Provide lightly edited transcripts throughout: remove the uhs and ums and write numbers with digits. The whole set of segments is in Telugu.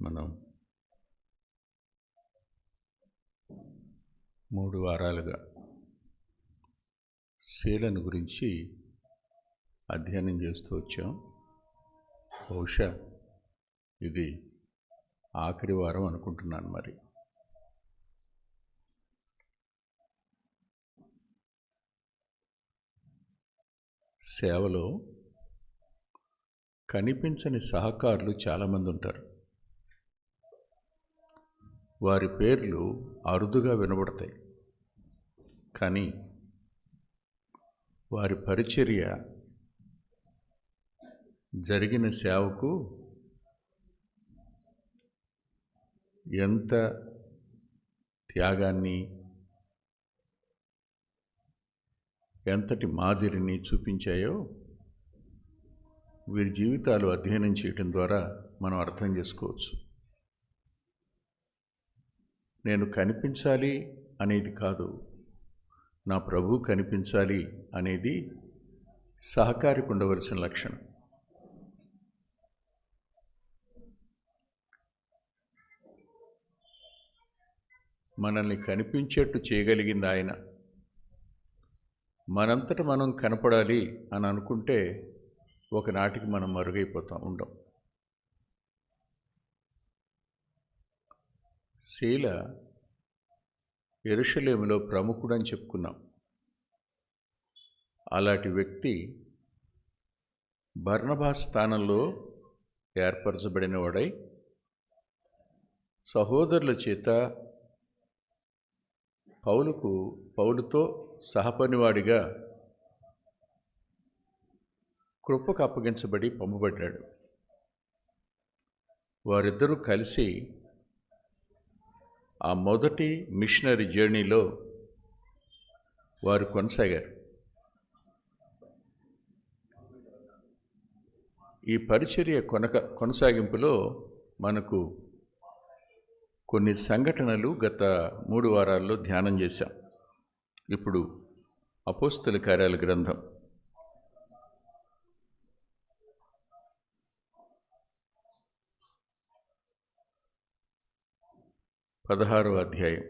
మనం 3 వారాలుగా శీలను గురించి అధ్యయనం చేస్తూ వచ్చాం. బహుశా ఇది ఆఖరి వారం అనుకుంటున్నాను. మరి సేవలో కనిపించని సహకారులు చాలామంది ఉంటారు. వారి పేర్లు అరుదుగా వినబడతాయి, కానీ వారి పరిచర్య జరిగిన సేవకు ఎంత త్యాగాన్ని, ఎంతటి మాదిరిని చూపించాయో వీరి జీవితాలు అధ్యయనం చేయటం ద్వారా మనం అర్థం చేసుకోవచ్చు. నేను కనిపించాలి అనేది కాదు, నా ప్రభు కనిపించాలి అనేది సహకారికి ఉండవలసిన లక్షణం. మనల్ని కనిపించేట్టు చేయగలిగింది ఆయన. మనంతట మనం కనపడాలి అని అనుకుంటే ఒకనాటికి మనం ఉండం. శీల యెరూషలేములో ప్రముఖుడని చెప్పుకున్నాం. అలాంటి వ్యక్తి బర్నబా స్థానంలో ఏర్పరచబడినవాడై సహోదరుల చేత పౌలుతో సహపనివాడిగా కృపకు అప్పగించబడి పంపబడ్డాడు. వారిద్దరూ కలిసి ఆ మొదటి మిషనరీ జర్నీలో వారు కొనసాగారు. ఈ పరిచర్య కొనసాగింపులో మనకు కొన్ని సంఘటనలు గత 3 వారాల్లో ధ్యానం చేశాం. ఇప్పుడు అపోస్తల కార్యాల గ్రంథం 16వ అధ్యాయం.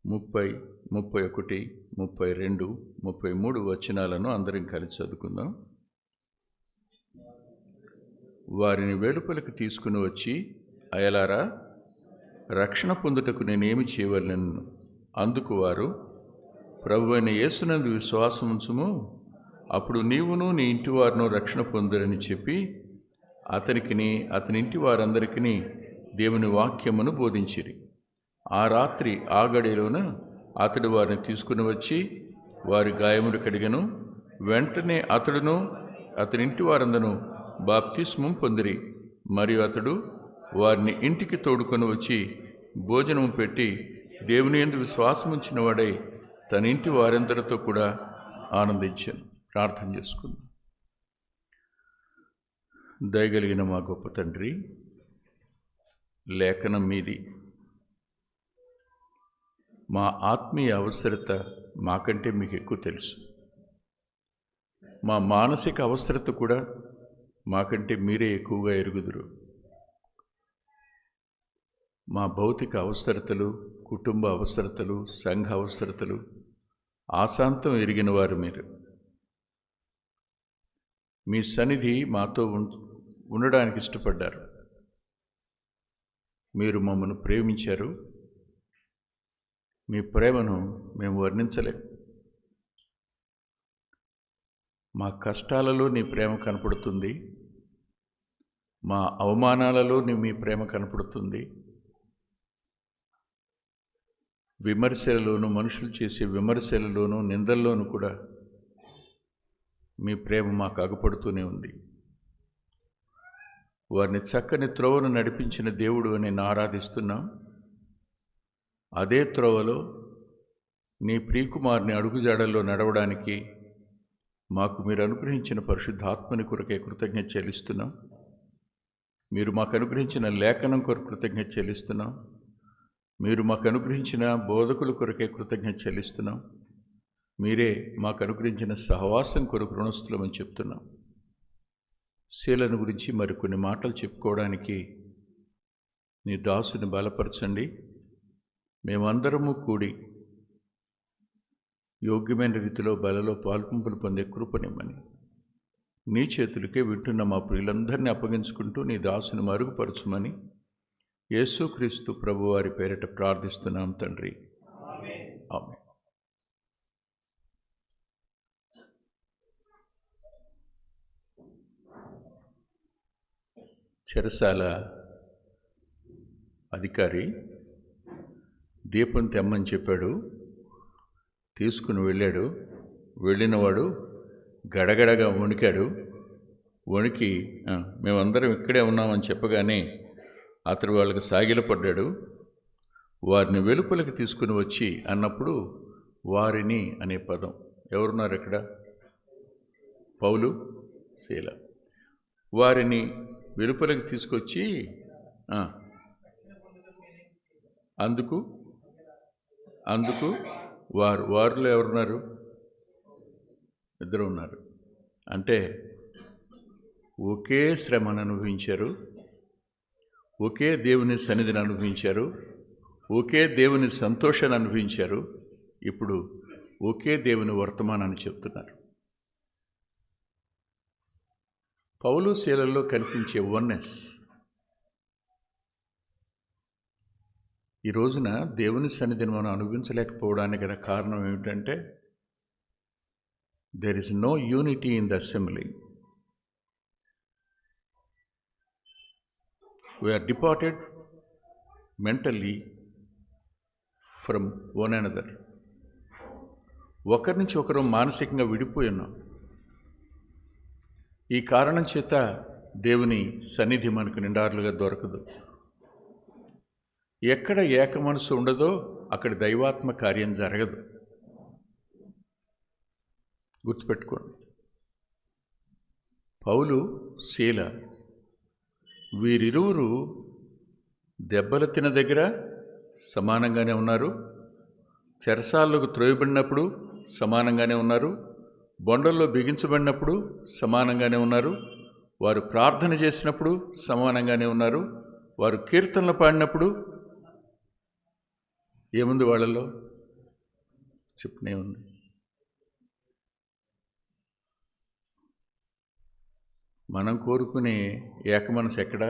ముప్పై 31, 32, 33 వచనాలను అందరం కలిసి చదువుకుందాం. వారిని వెలుపలికి తీసుకుని వచ్చి, అయలారా, రక్షణ పొందుటకు నేనేమి చేయవలెను? అందుకు వారు, ప్రభువైన యేసునందు విశ్వాసముంచుము, అప్పుడు నీవును నీ ఇంటి వారును రక్షణ పొందురని చెప్పి అతనికిని అతని ఇంటి వారందరికీ దేవుని వాక్యమును బోధించిరి. ఆ రాత్రి ఆ గడిలోన అతడు వారిని తీసుకుని వచ్చి వారి గాయములు కడిగెను. వెంటనే అతడును అతని ఇంటి వారందరూ బాప్తిస్మం పొందిరి. మరియు అతడు వారిని ఇంటికి తోడుకొని వచ్చి భోజనము పెట్టి దేవుని యందు విశ్వాసముంచిన వాడై తన ఇంటి వారందరితో కూడా ఆనందించాను. ప్రార్థన చేసుకుందాం. దయగలిగిన మా గొప్ప తండ్రి, లేఖనం మీది. మా ఆత్మీయ అవసరత మాకంటే మీకు ఎక్కువ తెలుసు. మా మానసిక అవసరత కూడా మాకంటే మీరే ఎక్కువగా ఎరుగుదురు. మా భౌతిక అవసరతలు, కుటుంబ అవసరతలు, సంఘ అవసరతలు ఆశాంతం ఎరిగిన వారు మీరు. మీ సన్నిధి మాతో ఉండడానికి ఇష్టపడ్డారు. మీరు మమ్మల్ని ప్రేమించారు. మీ ప్రేమను మేము వర్ణించలేం. మా కష్టాలలో నీ ప్రేమ కనపడుతుంది, మా అవమానాలలో మీ ప్రేమ కనపడుతుంది. విమర్శలలోనూ, మనుషులు చేసే విమర్శలలోనూ, నిందల్లోనూ కూడా మీ ప్రేమ మాకు అగపడుతూనే ఉంది. వారిని చక్కని త్రోవను నడిపించిన దేవుడు అని నేను ఆరాధిస్తున్నాం. అదే త్రోవలో నీ ప్రియకుమారుని అడుగుజాడల్లో నడవడానికి మాకు మీరు అనుగ్రహించిన పరిశుద్ధాత్మని కొరకే కృతజ్ఞత చెల్లిస్తున్నాం. మీరు మాకు అనుగ్రహించిన లేఖనం కొరకు కృతజ్ఞత చెల్లిస్తున్నాం. మీరు మాకు అనుగ్రహించిన బోధకుల కొరకే కృతజ్ఞత చెల్లిస్తున్నాం. మీరే మాకు అనుగ్రహించిన సహవాసం కొరకు రుణస్థులమని చెప్తున్నాం. శీలను గురించి మరికొన్ని మాటలు చెప్పుకోవడానికి నీ దాసుని బలపరచండి. మేమందరము కూడి యోగ్యమైన రీతిలో బలలో పాల్పంపులు పొందే కృపనిమ్మని నీ చేతులకే వింటున్న మా ప్రియులందరినీ అప్పగించుకుంటూ నీ దాసుని మరుగుపరచుమని యేసుక్రీస్తు ప్రభువారి పేరిట ప్రార్థిస్తున్నాం తండ్రి. ఆమేన్. చెరసాల అధికారి దీపం తెమ్మని చెప్పాడు. తీసుకుని వెళ్ళాడు. వెళ్ళినవాడు గడగడగా వణికాడు. వణికి మేమందరం ఇక్కడే ఉన్నామని చెప్పగానే అతడు వాళ్ళకి సాగిలపడ్డాడు. వారిని వెలుపలికి తీసుకుని వచ్చి అన్నప్పుడు వారిని అనే పదం ఎవరున్నారు ఇక్కడ? పౌలు, శీల. వారిని వెలుపలికి తీసుకొచ్చి అందుకు వారిలో ఎవరున్నారు? ఇద్దరు ఉన్నారు. అంటే ఒకే శ్రమను అనుభవించారు, ఒకే దేవుని సన్నిధిని అనుభవించారు, ఒకే దేవుని సంతోషాన్ని అనుభవించారు. ఇప్పుడు ఒకే దేవుని వర్తమానాన్ని చెప్తున్నారు. పౌలు శీలల్లో కనిపించే వన్నెస్ ఈ రోజున దేవుని సన్నిధిని మనం అనుభవించలేకపోవడానికి గల కారణం ఏమిటంటే there is no unity in the assembly. We are departed mentally from one another. ఒకరి నుంచి ఒకరు మానసికంగా విడిపోయి ఉన్నాం. ఈ కారణం చేత దేవుని సన్నిధి మనకు నిండారులుగా దొరకదు. ఎక్కడ ఏక మనసు ఉండదో అక్కడ దైవాత్మ కార్యం జరగదు. గుర్తుపెట్టుకోండి. పౌలు, శీల వీరిరువురు దెబ్బలు తిన దగ్గర సమానంగానే ఉన్నారు. చెరసాలకు త్రోయబడినప్పుడు సమానంగానే ఉన్నారు. బొండల్లో బిగించబడినప్పుడు సమానంగానే ఉన్నారు. వారు ప్రార్థన చేసినప్పుడు సమానంగానే ఉన్నారు. వారు కీర్తనలు పాడినప్పుడు ఏముంది వాళ్ళల్లో? చెప్పునే ఉంది. మనం కోరుకునే ఏకమనసు ఎక్కడ?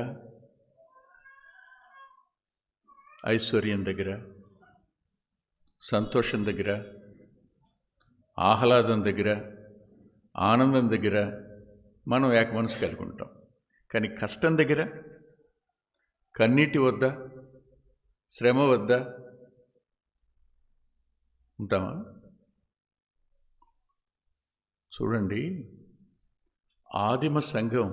ఐశ్వర్యం దగ్గర, సంతోషం దగ్గర, ఆహ్లాదం దగ్గర, ఆనందం దగ్గర మనం ఏకమనసు కలిగి ఉంటాం. కానీ కష్టం దగ్గర, కన్నీటి వద్ద, శ్రమ వద్ద ఉంటామా? చూడండి, ఆదిమ సంఘం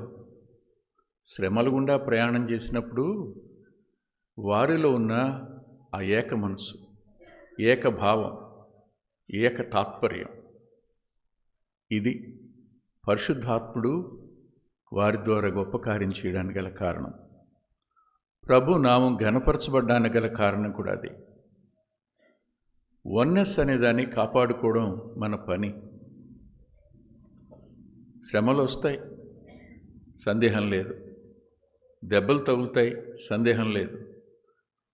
శ్రమల గుండా ప్రయాణం చేసినప్పుడు వారిలో ఉన్న ఆ ఏక మనసు, ఏకభావం, ఏక తాత్పర్యం, ఇది పరిశుద్ధాత్ముడు వారి ద్వారా గొప్ప కార్యం చేయడానికి గల కారణం. ప్రభు నామం ఘనపరచబడ్డానికి గల కారణం కూడా అది. వన్నెస్ అనేదాన్ని కాపాడుకోవడం మన పని. శ్రమలు వస్తాయి, సందేహం లేదు. దెబ్బలు తగులుతాయి, సందేహం లేదు.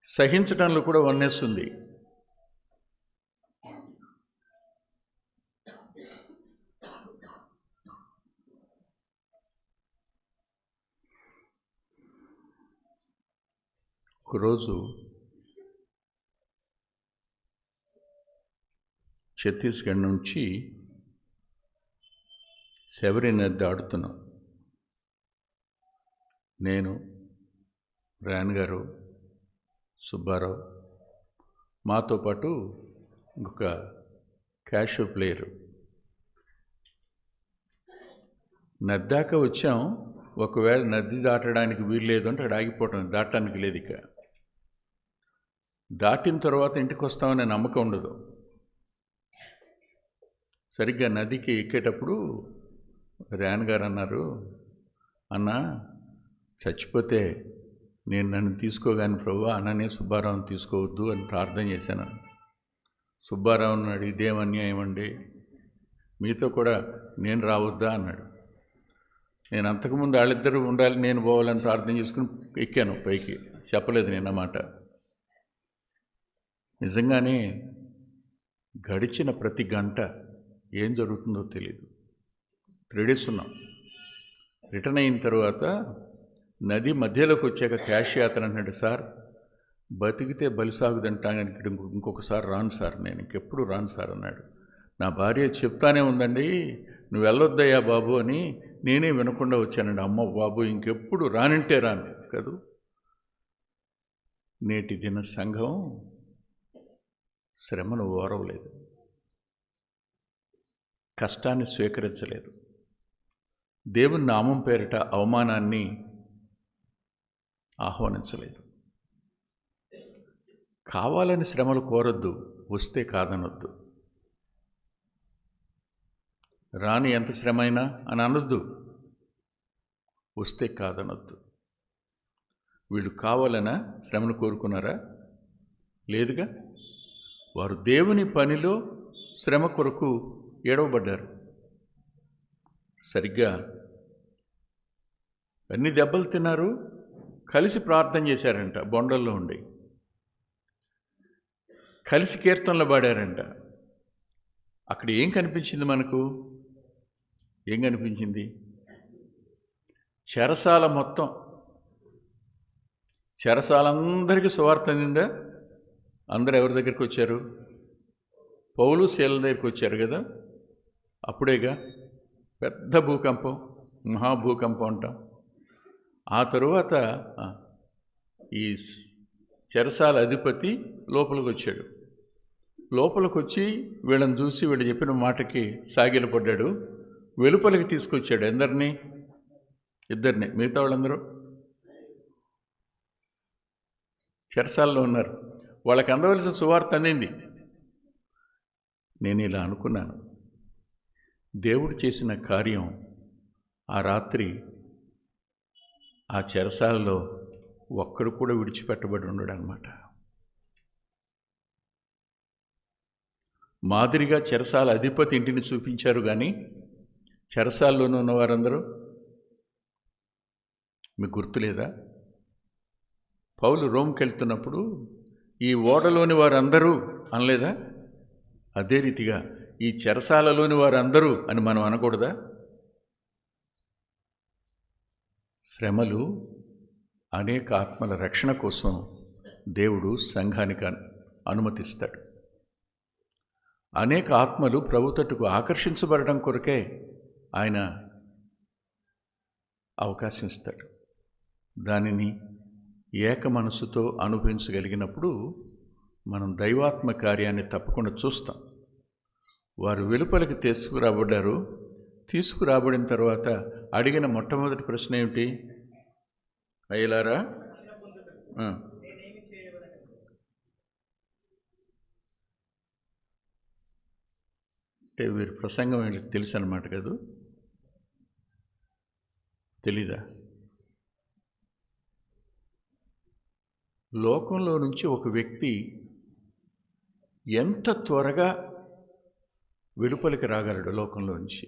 సహించడంలో కూడా వన్నెస్ ఉంది. ఒకరోజు ఛత్తీస్గఢ్ నుంచి శబరి నది దాడుతున్నాం. నేను, రాయన్ గారు, సుబ్బారావు, మాతో పాటు ఇంకొక క్యాషియో ప్లేయరు. నది దాకా వచ్చాం. ఒకవేళ నది దాటడానికి వీలు లేదు అంటే అక్కడ ఆగిపోవటం, దాటడానికి లేదు. ఇక దాటిన తర్వాత ఇంటికి వస్తామనే నమ్మకం ఉండదు. సరిగ్గా నదికి ఎక్కేటప్పుడు రాయన్ గారు అన్నారు, అన్న చచ్చిపోతే నేను నన్ను తీసుకోగాని ప్రభు అననే సుబ్బారావుని తీసుకోవద్దు అని ప్రార్థన చేశాను. సుబ్బారావు అన్నాడు, ఇదేం అన్యాయం అండి, మీతో కూడా నేను రావద్దా అన్నాడు. నేను అంతకుముందు వాళ్ళిద్దరూ ఉండాలి, నేను పోవాలని ప్రార్థన చేసుకుని ఎక్కాను పైకి. చెప్పలేదు నేను అన్నమాట. నిజంగానే గడిచిన ప్రతి గంట ఏం జరుగుతుందో తెలియదు. 3 days ఉన్నాం. రిటర్న్ అయిన తర్వాత నది మధ్యలోకి వచ్చాక క్యాష్ యాత్ర అన్నాడు, సార్ బతికితే బలిసాగుదంటానికి ఇంకొకసారి రాను సార్, నేను ఇంకెప్పుడు రాను సార్ అన్నాడు. నా భార్య చెప్తానే ఉందండి, నువ్వు వెళ్ళొద్దయ్యా బాబు అని, నేనే వినకుండా వచ్చానండి. అమ్మ బాబు ఇంకెప్పుడు రానంటే రాను కదూ. నేటి దిన సంఘం శ్రమను ఓరవలేదు, కష్టాన్ని స్వీకరించలేదు, దేవుని నామం పేరిట అవమానాన్ని ఆహ్వానించలేదు. కావాలని శ్రమలు కోరొద్దు, వస్తే కాదనొద్దు. రాని ఎంత శ్రమైనా అని అనొద్దు, వస్తే కాదనొద్దు. వీళ్ళు కావాలనా శ్రమను కోరుకున్నారా? లేదుగా. వారు దేవుని పనిలో శ్రమ కొరకు ఏడవబడ్డారు. సరిగ్గా అన్ని దెబ్బలు తిన్నారు, కలిసి ప్రార్థన చేశారంట, బొండల్లో ఉండి కలిసి కీర్తనలు పాడారంట. అక్కడ ఏం కనిపించింది మనకు? ఏం కనిపించింది? చెరసాల మొత్తం, చెరసాలందరికీ సువార్త అందిందా? అందరూ ఎవరి దగ్గరికి వచ్చారు? పౌలు శీల దగ్గరికి వచ్చారు కదా. అప్పుడేగా పెద్ద భూకంపం, మహాభూకంపం అంటాం. ఆ తరువాత ఈ చెరసాల అధిపతి లోపలికి వచ్చాడు. లోపలికి వచ్చి వీళ్ళని చూసి వీళ్ళు చెప్పిన మాటకి సాగిలపడ్డాడు. వెలుపలికి తీసుకొచ్చాడు. ఎందరినీ? ఇద్దరిని. మిగతా వాళ్ళందరూ చెరసాలలో ఉన్నారు. వాళ్ళకి అందవలసిన సువార్త అందింది. నేను ఇలా అనుకున్నాను, దేవుడు చేసిన కార్యం ఆ రాత్రి ఆ చెరసాలలో ఒక్కడు కూడా విడిచిపెట్టబడి ఉండడు అన్నమాట. మాదిరిగా చెరసాల అధిపతి ఇంటిని చూపించారు, కానీ చెరసాల్లోనూ ఉన్న వారందరూ మీకు గుర్తులేదా? పౌలు రోమ్కి వెళ్తున్నప్పుడు ఈ ఓడలోని వారందరూ అనలేదా? అదే రీతిగా ఈ చెరసాలలోని వారందరూ అని మనం అనకూడదా? శ్రమలు అనేక ఆత్మల రక్షణ కోసం దేవుడు సంఘానికి అనుమతిస్తాడు. అనేక ఆత్మలు ప్రభు తట్టుకు ఆకర్షించబడడం కొరకే ఆయన అవకాశం ఇస్తాడు. దానిని ఏక మనసుతో అనుభవించగలిగినప్పుడు మనం దైవాత్మ కార్యాన్ని తప్పకుండా చూస్తాం. వారు వెలుపలికి తీసుకురాబడ్డారు. తీసుకురాబడిన తర్వాత అడిగిన మొట్టమొదటి ప్రశ్న ఏమిటి? అయ్యలారా, అంటే వీరి ప్రసంగం వీళ్ళకి తెలుసు అన్నమాట కదూ? తెలీదా? లోకంలో నుంచి ఒక వ్యక్తి ఎంత త్వరగా వెలుపలికి రాగలడు, లోకంలో నుంచి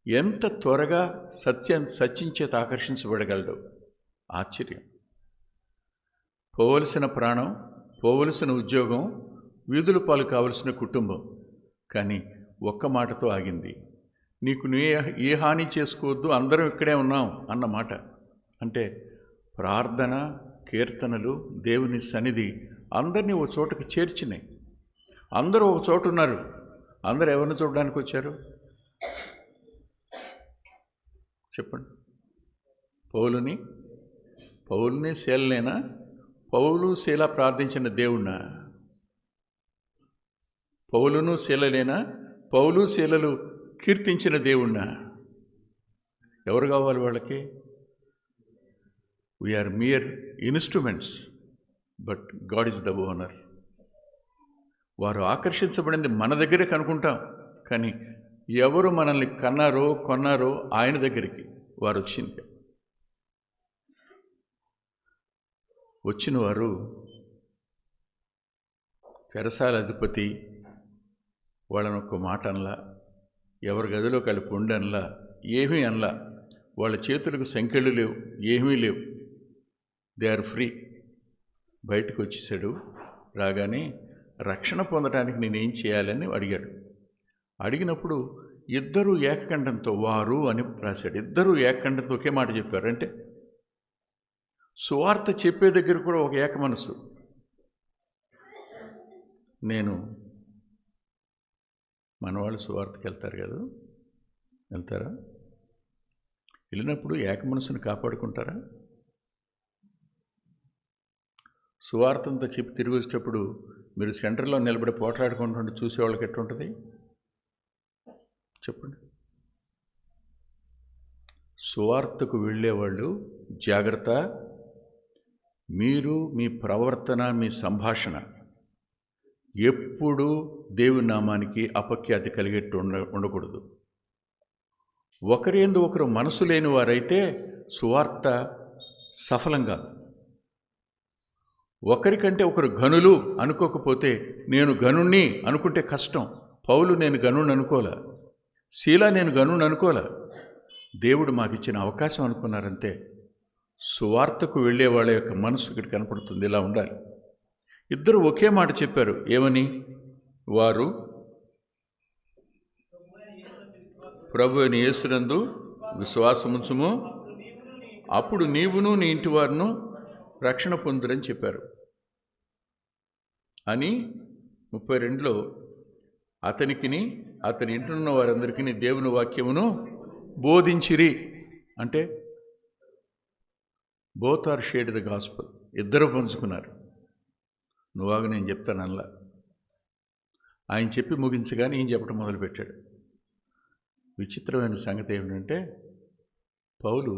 ఎంత త్వరగా సత్యం చేత ఆకర్షించబడగలడు. ఆశ్చర్యం. పోవలసిన ప్రాణం, పోవలసిన ఉద్యోగం, వీధుల పాలు కావలసిన కుటుంబం, కానీ ఒక్క మాటతో ఆగింది. నీకు ఏ హాని చేసుకోవద్దు, అందరం ఇక్కడే ఉన్నాం అన్న మాట. అంటే ప్రార్థన, కీర్తనలు, దేవుని సన్నిధి అందరినీ ఒక చోటకి చేర్చినాయి. అందరూ ఒక చోట ఉన్నారు. అందరూ ఎవరిని చూడడానికి వచ్చారు చెప్పండి? పౌలుని శీలనేనా? పౌలు శీల ప్రార్థించిన దేవుణ్ణా? పౌలును శీలలేనా? పౌలు శీలలు కీర్తించిన దేవుణ్ణా? ఎవరు కావాలి వాళ్ళకి? We are mere instruments, but God is the owner. వారు ఆకర్షించబడింది మన దగ్గరే కనుక్కుంటాం, కానీ ఎవరు మనల్ని కన్నారో కొన్నారో ఆయన దగ్గరికి వారు వచ్చింది. వచ్చిన వారు చెరసాల అధిపతి వాళ్ళని ఒక్క మాట అనలా, ఎవరి గదిలో కలిపి ఉండనలా, ఏమీ అనలా. వాళ్ళ చేతులకు సంకెళ్ళు లేవు, ఏమీ లేవు. They are free. బయటకు వచ్చేసాడు. రాగానే రక్షణ పొందడానికి నేనేం చేయాలని అడిగాడు. అడిగినప్పుడు ఇద్దరూ ఏకకంఠంతో, వారు అని రాశాడు, ఇద్దరూ ఏకకంఠంతో ఒకే మాట చెప్పారు. అంటే సువార్త చెప్పే దగ్గర కూడా ఒక ఏక మనసు. మనవాళ్ళు సువార్తకి వెళ్తారు కదా, వెళ్తారా? వెళ్ళినప్పుడు ఏక మనసుని కాపాడుకుంటారా? సువార్తంతో చెప్పి తిరిగి వచ్చేటప్పుడు మీరు సెంటర్లో నిలబడి పోట్లాడుకుంటుంటే చూసేవాళ్ళకి ఎట్లుంటుంది చెప్పండి. సువార్తకు వెళ్ళేవాళ్ళు జాగ్రత్త. మీరు మీ ప్రవర్తన, మీ సంభాషణ ఎప్పుడూ దేవుని నామానికి అపఖ్యాతి కలిగేట్టు ఉండకూడదు. ఒకరేందు ఒకరు మనసు లేని వారైతే సువార్త సఫలం కాదు. ఒకరికంటే ఒకరు గనులు అనుకోకపోతే, నేను గనుణ్ణి అనుకుంటే కష్టం. పౌలు నేను గనుణ్ణి అనుకోలే, శీలా నేను గనుణ్ణి అనుకోలే. దేవుడు మాకు ఇచ్చిన అవకాశం అనుకున్నారంతే. సువార్తకు వెళ్ళే వాళ్ళ యొక్క మనసు ఇక్కడ కనపడుతుంది. ఇలా ఉండాలి. ఇద్దరు ఒకే మాట చెప్పారు. ఏమని? వారు ప్రభు అయిన యేసునందు విశ్వాసముంచుము, అప్పుడు నీవును నీ ఇంటి వారును రక్షణ పొందురని చెప్పారు అని 32లో అతనికిని అతని ఇంటున్న వారందరికీ దేవుని వాక్యమును బోధించిరి. అంటే both are shared the gospel. ఇద్దరు పంచుకున్నారు. నువ్వాగా నేను చెప్తాను అలా. ఆయన చెప్పి ముగించగానే ఈయన చెప్పడం మొదలుపెట్టాడు. విచిత్రమైన సంగతి ఏమిటంటే, పౌలు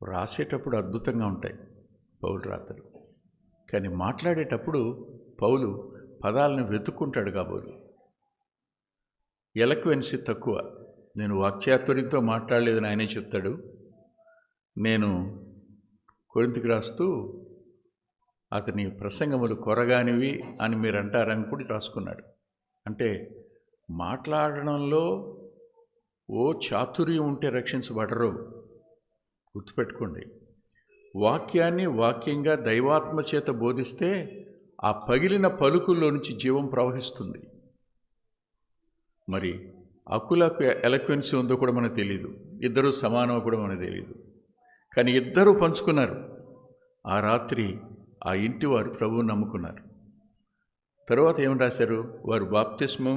రాసేటప్పుడు అద్భుతంగా ఉంటాయి పౌలు రాతలు, కానీ మాట్లాడేటప్పుడు పౌలు పదాలను వెతుక్కుంటాడు. కాబోలు ఎలక్వెన్సీ తక్కువ. నేను వాక్చాతుర్యంతో మాట్లాడలేదని ఆయనే చెప్తాడు. నేను కొరింథీకి రాస్తూ అతని ప్రసంగములు కొరగానివి అని మీరు అంటారని కూడా రాసుకున్నాడు. అంటే మాట్లాడడంలో ఓ చాతుర్యం ఉంటే రక్షించబడరు. గుర్తుపెట్టుకోండి. వాక్యాన్ని వాక్యంగా దైవాత్మ చేత బోధిస్తే ఆ పగిలిన పలుకుల్లో నుంచి జీవం ప్రవహిస్తుంది. మరి అకులకు ఎలక్వెన్సీ ఉందో కూడా మనకు తెలియదు, ఇద్దరు సమానం కూడా మనకు తెలియదు. కానీ ఇద్దరూ పంచుకున్నారు. ఆ రాత్రి ఆ ఇంటి వారు ప్రభువుని నమ్ముకున్నారు. తర్వాత ఏం రాశారు? వారు బాప్తిస్మం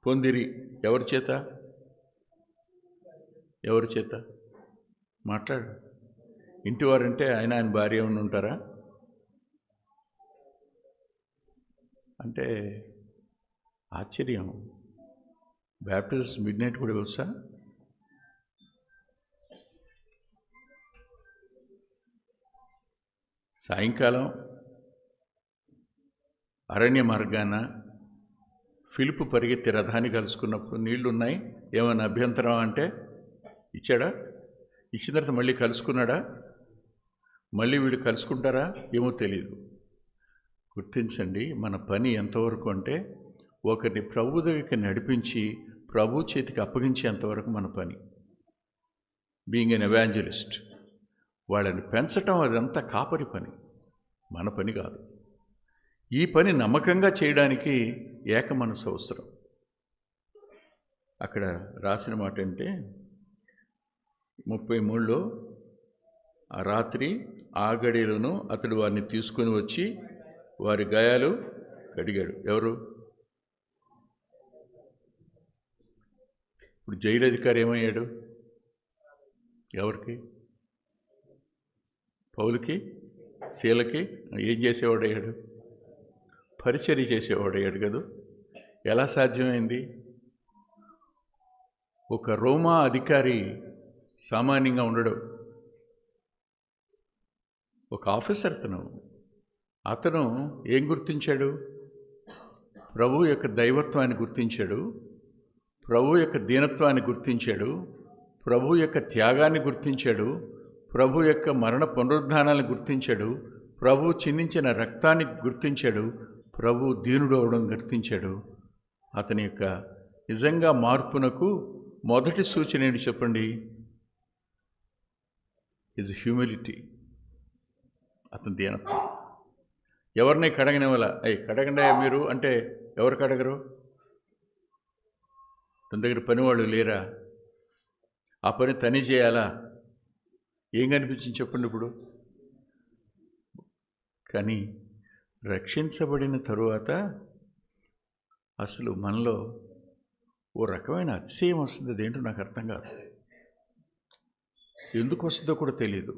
పొందిరి. ఎవరి చేత? ఎవరి చేత మాట్లాడు. ఇంటివారంటే ఆయన భార్య ఉండి ఉంటారా? అంటే ఆశ్చర్యం. బ్యాప్టిస్ట్ మిడ్ నైట్ కూడా వచ్చా? సాయంకాలం అరణ్య మార్గాన ఫిలిప్పు పరిగెత్తి రథాన్ని కలుసుకున్నప్పుడు నీళ్లు ఉన్నాయి, ఏమైనా అభ్యంతరం అంటే ఇచ్చాడా? ఇచ్చిన తర్వాత మళ్ళీ కలుసుకున్నాడా? మళ్ళీ వీళ్ళు కలుసుకుంటారా? ఏమో తెలియదు. గుర్తించండి, మన పని ఎంతవరకు అంటే ఒకరిని ప్రభు దగ్గరికి నడిపించి ప్రభు చేతికి అప్పగించేంతవరకు మన పని. Being an evangelist. వాళ్ళని పెంచటం అదంతా కాపరి పని, మన పని కాదు. ఈ పని నమ్మకంగా చేయడానికి ఏక మనసు అవసరం. అక్కడ రాసిన మాట అంటే 33లో ఆ రాత్రి ఆ గడియలోనూ అతడు వారిని తీసుకొని వచ్చి వారి గాయాలు కడిగాడు. ఎవరు? ఇప్పుడు జైలు అధికారి ఏమయ్యాడు? ఎవరికి? పౌలుకి, శీలకి ఏం చేసేవాడయ్యాడు? పరిచర్య చేసేవాడయ్యాడు కదా. ఎలా సాధ్యమైంది? ఒక రోమా అధికారి సామాన్యంగా ఉండడు. ఒక ఆఫీసర్ అతను ఏం గుర్తించాడు? ప్రభు యొక్క దైవత్వాన్ని గుర్తించాడు, ప్రభు యొక్క దీనత్వాన్ని గుర్తించాడు, ప్రభు యొక్క త్యాగాన్ని గుర్తించాడు, ప్రభు యొక్క మరణ పునరుద్ధానాలను గుర్తించాడు, ప్రభు చిందించిన రక్తాన్ని గుర్తించాడు, ప్రభు దీనుడు అవడం గుర్తించాడు. అతని యొక్క నిజంగా మార్పునకు మొదటి సూచన ఏంటి చెప్పండి? Is humility. అతని దీనత్వం. ఎవరిని కడగనివ్వాల, కడగండి మీరు అంటే ఎవరు కడగరు? తన దగ్గర పనివాళ్ళు లేరా? ఆ పని తని చేయాలా? ఏం కనిపించింది చెప్పండి ఇప్పుడు? కానీ రక్షించబడిన తరువాత అసలు మనలో ఓ రకమైన అతిశయం వస్తుంది. అదేంటో నాకు అర్థం కాదు, ఎందుకు వస్తుందో కూడా తెలియదు.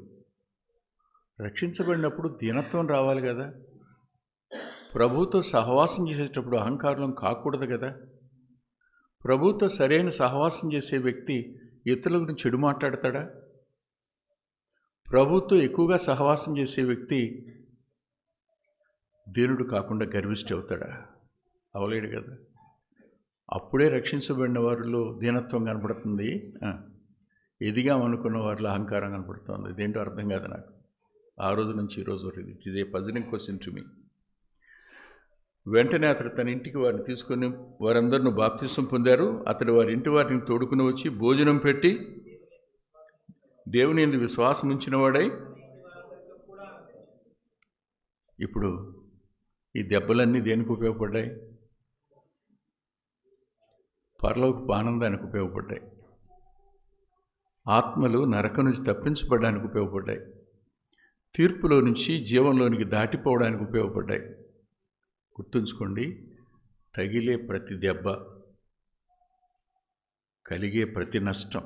రక్షించబడినప్పుడు దీనత్వం రావాలి కదా. ప్రభువుతో సహవాసం చేసేటప్పుడు అహంకారం కాకూడదు కదా. ప్రభువుతో సరైన సహవాసం చేసే వ్యక్తి ఇతరుల గురించి చెడు మాట్లాడతాడా? ప్రభువుతో ఎక్కువగా సహవాసం చేసే వ్యక్తి దీనుడు కాకుండా గర్విష్టి అవుతాడా? అవలేడు కదా. అప్పుడే రక్షించబడిన వారిలో దీనత్వం కనపడుతుంది, ఎదిగామనుకున్న వారిలో అహంకారం కనపడుతుంది. ఇదేంటో అర్థం కాదు నాకు. ఆ రోజు నుంచి ఈ రోజు వరకు it is a puzzling question to me. వెంటనే అతడు తన ఇంటికి వారిని తీసుకొని వారందరిని బాప్తిసం పొందారు. అతడు వారి ఇంటి వారిని తోడుకుని వచ్చి భోజనం పెట్టి దేవుని యందు విశ్వాసం ఉంచిన వాడై, ఇప్పుడు ఈ దెబ్బలన్నీ దేనికి ఉపయోగపడ్డాయి? పరలోకపు ఆనందానికి ఉపయోగపడ్డాయి. ఆత్మలు నరకం నుంచి తప్పించబడడానికి ఉపయోగపడ్డాయి. తీర్పులో నుంచి జీవంలోనికి దాటిపోవడానికి ఉపయోగపడ్డాయి. గుర్తుంచుకోండి, తగిలే ప్రతి దెబ్బ, కలిగే ప్రతి నష్టం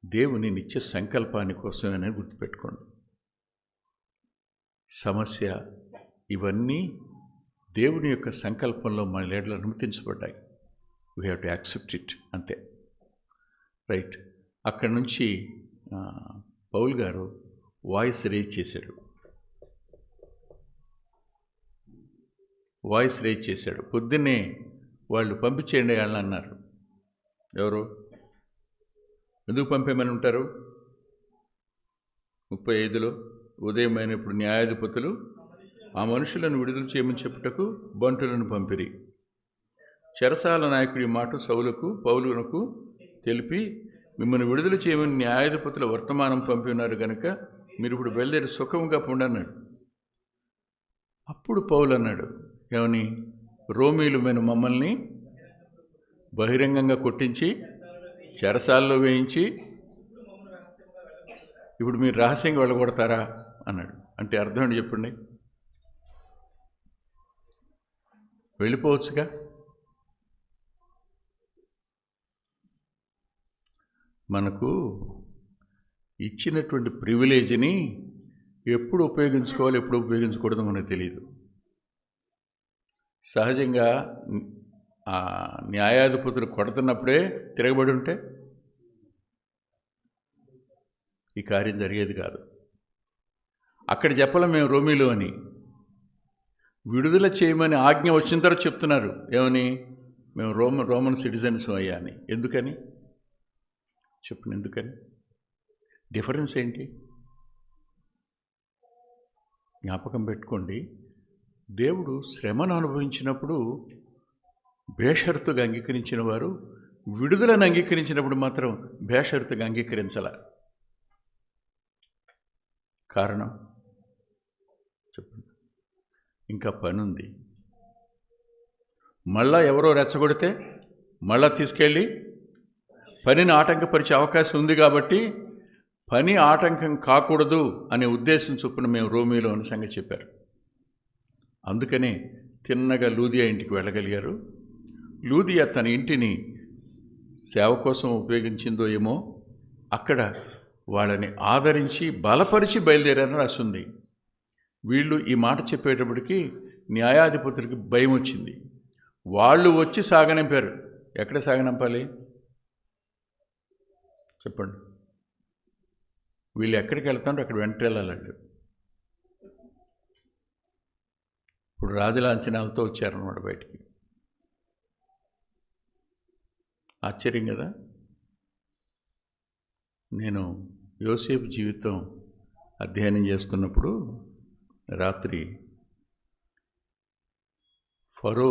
దేవుని నిత్య సంకల్పాని కోసమేనని గుర్తుపెట్టుకోండి. సమస్య ఇవన్నీ దేవుని యొక్క సంకల్పంలో మన లేడలు అనుమతించబడ్డాయి. We have to accept it, అంతే. రైట్. అక్కడి నుంచి పౌల్ గారు వాయిస్ రేజ్ చేశాడు. పొద్దున్నే వాళ్ళు పంపించేయండి వాళ్ళని అన్నారు. ఎవరు? ఎందుకు పంపేమని ఉంటారు? 35లో ఉదయం అయినప్పుడు న్యాయాధిపతులు ఆ మనుషులను విడుదల చేయమని చెప్పుటకు బంటులను పంపిరి. చెరసాల నాయకుడి మాట పౌలునకు తెలిపి, మిమ్మల్ని విడుదల చేయమని న్యాయాధిపతుల వర్తమానం పంపి ఉన్నారు కనుక మీరు ఇప్పుడు బయలుదేరి సుఖంగా పొండన్నాడు. అప్పుడు పౌలు అన్నాడు, ఏమని? రోమీలు మమ్మల్ని బహిరంగంగా కొట్టించి చెరసాల్లో వేయించి ఇప్పుడు మీరు రహస్యంగా వెళ్ళగొడతారా అన్నాడు. అంటే అర్థం ఏంటి చెప్పండి? వెళ్ళిపోవచ్చుగా. మనకు ఇచ్చినటువంటి ప్రివిలేజ్ని ఎప్పుడు ఉపయోగించుకోవాలి, ఎప్పుడు ఉపయోగించకూడదో మనకు తెలియదు. సహజంగా ఆ న్యాయాధిపతులు కొడుతున్నప్పుడే తిరగబడి ఉంటే ఈ కార్యం జరిగేది కాదు. అక్కడ చెప్పలేం మేము రోమీలు అని. విడుదల చేయమని ఆజ్ఞ వచ్చిన తర్వాత చెప్తున్నారు. ఏమని? మేము రోమన్ సిటిజన్స్ అయ్యా అని. ఎందుకని చెప్పండి? ఎందుకని? డిఫరెన్స్ ఏంటి? జ్ఞాపకం పెట్టుకోండి. దేవుడు శ్రమను అనుభవించినప్పుడు బేషరతుగా అంగీకరించిన వారు, విడుదలను అంగీకరించినప్పుడు మాత్రం బేషరతుగా అంగీకరించాల. కారణం చెప్పండి? ఇంకా పని ఉంది. మళ్ళా ఎవరో రెచ్చగొడితే మళ్ళా తీసుకెళ్ళి పనిని ఆటంకపరిచే అవకాశం ఉంది. కాబట్టి పని ఆటంకం కాకూడదు అనే ఉద్దేశం చొప్పున మేము రోమీలో అనే సంగతి చెప్పారు. అందుకనే తిన్నగా లూదియా ఇంటికి వెళ్ళగలిగారు. లూదియా తన ఇంటిని సేవ కోసం ఉపయోగించిందో ఏమో, అక్కడ వాళ్ళని ఆదరించి బలపరిచి బయలుదేరారని రాస్తుంది. వీళ్ళు ఈ మాట చెప్పేటప్పటికి న్యాయాధిపతులకి భయం వచ్చింది. వాళ్ళు వచ్చి సాగనంపారు. ఎక్కడ సాగనంపాలి చెప్పండి? వీళ్ళు ఎక్కడికి వెళ్తారో అక్కడ వెంట వెళ్ళాలండి. ఇప్పుడు రాజలాంఛనాలతో వచ్చారన్నమాట బయటికి. ఆశ్చర్యం కదా. నేను యోసేపు జీవితం అధ్యయనం చేస్తున్నప్పుడు రాత్రి ఫరో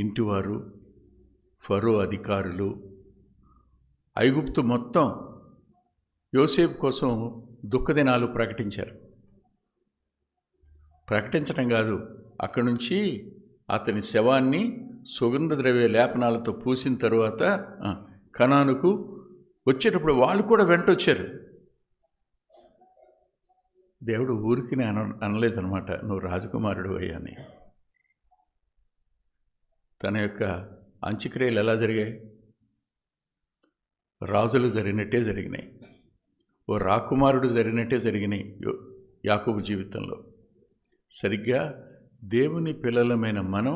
ఇంటివారు, ఫరో అధికారులు, ఐగుప్తు మొత్తం యోసేపు కోసం దుఃఖదినాలు ప్రకటించారు. ప్రకటించడం కాదు, అక్కడి నుంచి అతని శవాన్ని సుగంధ ద్రవ్య లేపనాలతో పూసిన తరువాత కనానుకు వచ్చేటప్పుడు వాళ్ళు కూడా వెంటొచ్చారు. దేవుడు ఊరికి అనలేదనమాట, నువ్వు రాజకుమారుడు అయ్యాని. తన యొక్క అంత్యక్రియలు ఎలా జరిగాయి? రాజులు జరిగినట్టే జరిగినాయి, ఓ రాకుమారుడు జరిగినట్టే జరిగినాయి యాకోబు జీవితంలో. సరిగ్గా దేవుని పిల్లలమైన మనం